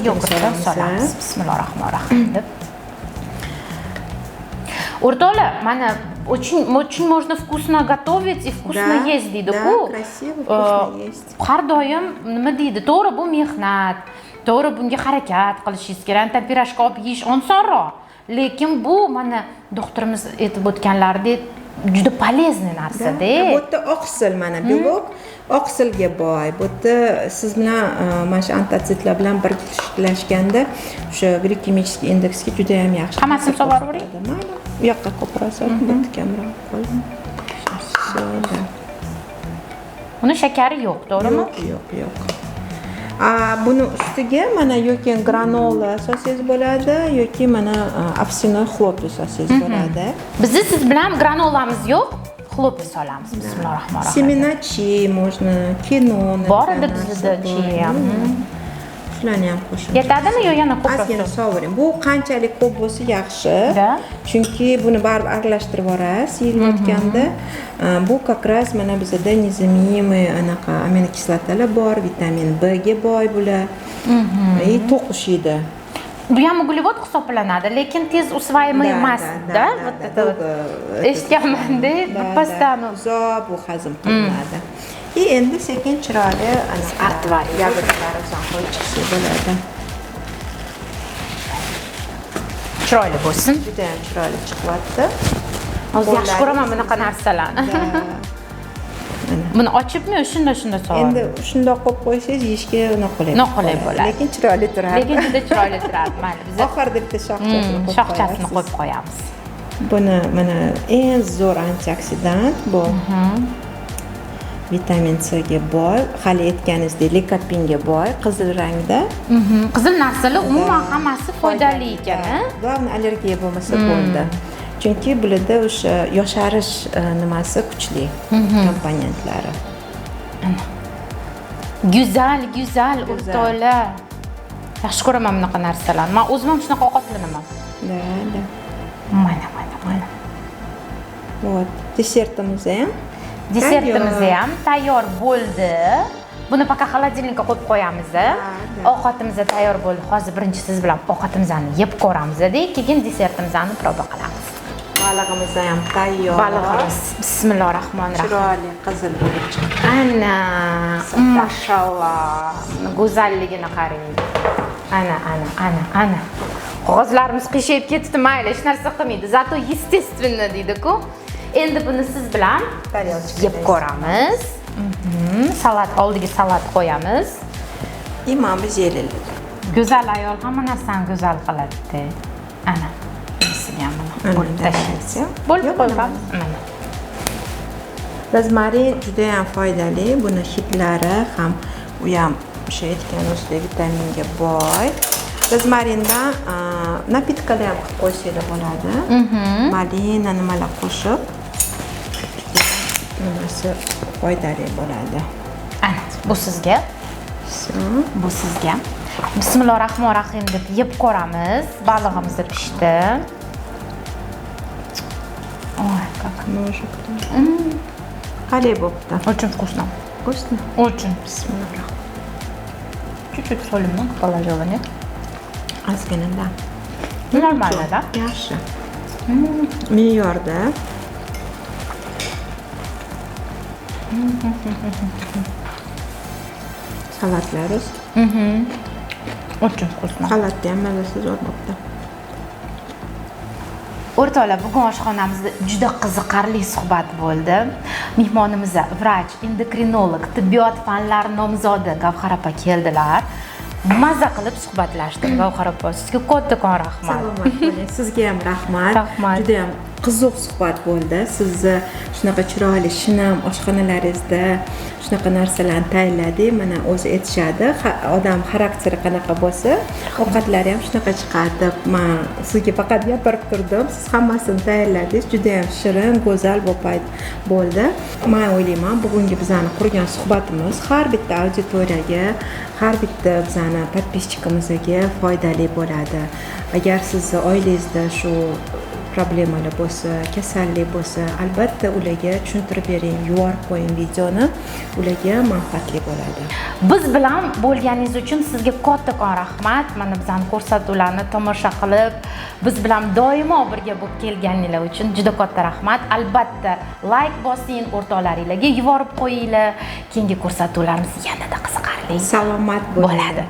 solamiz bismillahir-rahmanir-rahim deb o'rtoqlar mana очень можно вкусно готовить и вкусно есть deydi-ku красиво вкусно есть har doim nima deydi to'g'ri bu mehnat to'g'ri bunga harakat qilishingiz kerak tempirashka olib yeyish osonroq lekin bu mana doktorimiz aytib o'tganlaridek juda полезный narsa-da bu yerda oqsil mana belok oqsilga boy bu yerda siz bilan mana shu antitsidlar bilan birlashganda o'sha glikemический indeksga juda ham yaxshi hammasini solib yuboring bu yoqqa ko'proq solib bu yerga kamroq qo'ying buni shakari yo'q to'g'rimi yo'q buni ustiga mana yoki granola sosangiz bo'ladi yoki mana овсяной хлопья sosangiz bo'ladi bizni siz bilan granolamiz yo'q хлопья solamiz bismillahir-rahmanir-rahim семена чи можно кино bor edi bizda chi ham shularni ham qo'shing. Yetadimi yo yana ko'proq? Ozgina sovuring. Bu qanchalik ko'p bo'lsa yaxshi. Da. Chunki buni baribir aralashtirib yuborasiz yeyilayotganda. Bu как раз mana bizda nizamiyy anaqa aminokislotalar bor, vitamin B ga boy bular. To'q ushlaydi. Bu ham uglevod hisoblanadi, lekin tez usvoyimli emas-da. Eshitganman-da, pastan uzoq bu hazm qilinadi. Endi sekin chiroyli artvar yogurtlarimizni qo'yib chiqsa bo'ladi. Chiroyli bo'lsin. Juda ham chiroyli chiqyapti. Hozir yaxshi ko'raman bunaqa narsalarni. Buni ochibmi yo shunda so'rayman. Endi shundoq qo'yib qo'ysangiz yeyishga noqulay bo'ladi. Lekin chiroyli turadi. Lekin juda chiroyli turadi. Mayli, biz oxirida bitta shoxchasini qo'yib qo'yamiz. Buni mana eng zo'r antioksidant bu. Vitamin C ga boy, hali aytganingizdek likopinga boy, qizil rangda. Qizil narsalar umuman hammasi foydali ekan. Glavoy allergiya bo'lmasa bo'ldi. Chunki bularda o'sha yosharish nimasi kuchli komponentlari. Go'zal o'rtoqlar. Yaxshi ko'raman bunaqa narsalarni. Men o'zim ham shunaqa ovqatlanaman. Da. Mana. Вот, desertimiz ham tayyor bo'ldi. Buni faqat xolodilnikka qo'yib qo'yamiz. Ovqatimiz tayyor bo'ldi. Hozir birinchi siz bilan ovqatimizni yeb ko'ramiz-da, keyin desertimizni proba qilamiz. Balig'imiz ham tayyor. Balig'imiz bismillahirrohmanirrohim. Chiroyli qizil bo'lib chiqdi. Ana, mashalloh. Go'zalligini qarang. Ana. Qog'ozlarimiz qiyshayib ketdi, mayli, hech narsa qilmaydi. Zato естественно deydi-ku. Endi buni siz bilan yeb ko'ramiz. Salat oldiga salat qo'yamiz. Imamiz yelildi. Go'zal ayol hamma narsani go'zal qiladi. Ana. Bo'lib tashlaymiz. Bo'lib qo'yamiz. Mana. Rozmarin juda ham foydali. Buni hidlari ham u ham o'sha aytganimizdek vitaminga boy. Rozmarindan napitkalar ham qilib qo'ysanglar bo'ladi. Malina nimalar qo'shib nimasi foydali bo'ladi. Ana, bu sizga. Bismillahirrohmanirrohim deb yeb ko'ramiz. Balig'imiz pishdi. Ой, как ножик. Qalay bo'pti? Очень вкусно. Вкусно? Очень. Bismillah. Чуть-чуть солим, положила, нет? Ozgina da. Нормально, да? Yaxshi. Me'yorda. Salatlarimiz. Очень вкусно. Salatda ham mazasi zo'r bo'pti. O'rtoqlar, bugun oshxonamizda juda qiziqarli suhbat bo'ldi. Mehmonimiz vrach, endokrinolog, tibbiyot fanlari nomzodi Gavhar opa keldilar. Maza qilib suhbatlashdi. Gavhar opa, sizga kattakon rahmat. Salomat bo'ling. Sizga ham rahmat. Juda ham qiziq suhbat bo'ldi. Sizni shunaqa chiroyli shinam oshxonalaringizda shunaqa narsalarni tayyorladik. Mana o'zi aytishadi, odam xarakteri qanaqa bo'lsa, ovqatlari ham shunaqa chiqadi. Men sizga faqat gapirib turdim. Siz hammasini tayyorladingiz. Juda ham shirin, go'zal bo'ldi. Men o'ylayman, bugungi bizning qurgan suhbatimiz har bitta auditoriyaga, har bitta bizning podpischikamizga foydali bo'ladi. Agar sizni oilangizda shu problemalar bo'lsa, kasallik bo'lsa, albatta ularga tushuntirib bering, yuborib qo'ying videoni, ularga manfaatli bo'ladi. Biz bilan bo'lganingiz uchun sizga kattakon rahmat. Mana bizning ko'rsatuvlarni tomosha qilib, biz bilan doimo birga bo'lib kelganinglar uchun juda katta rahmat. Albatta like bosing, o'rtoqlaringizga yuborib qo'yinglar. Keyingi ko'rsatuvlarimiz yanada qiziqarli Salomat bo'ladi.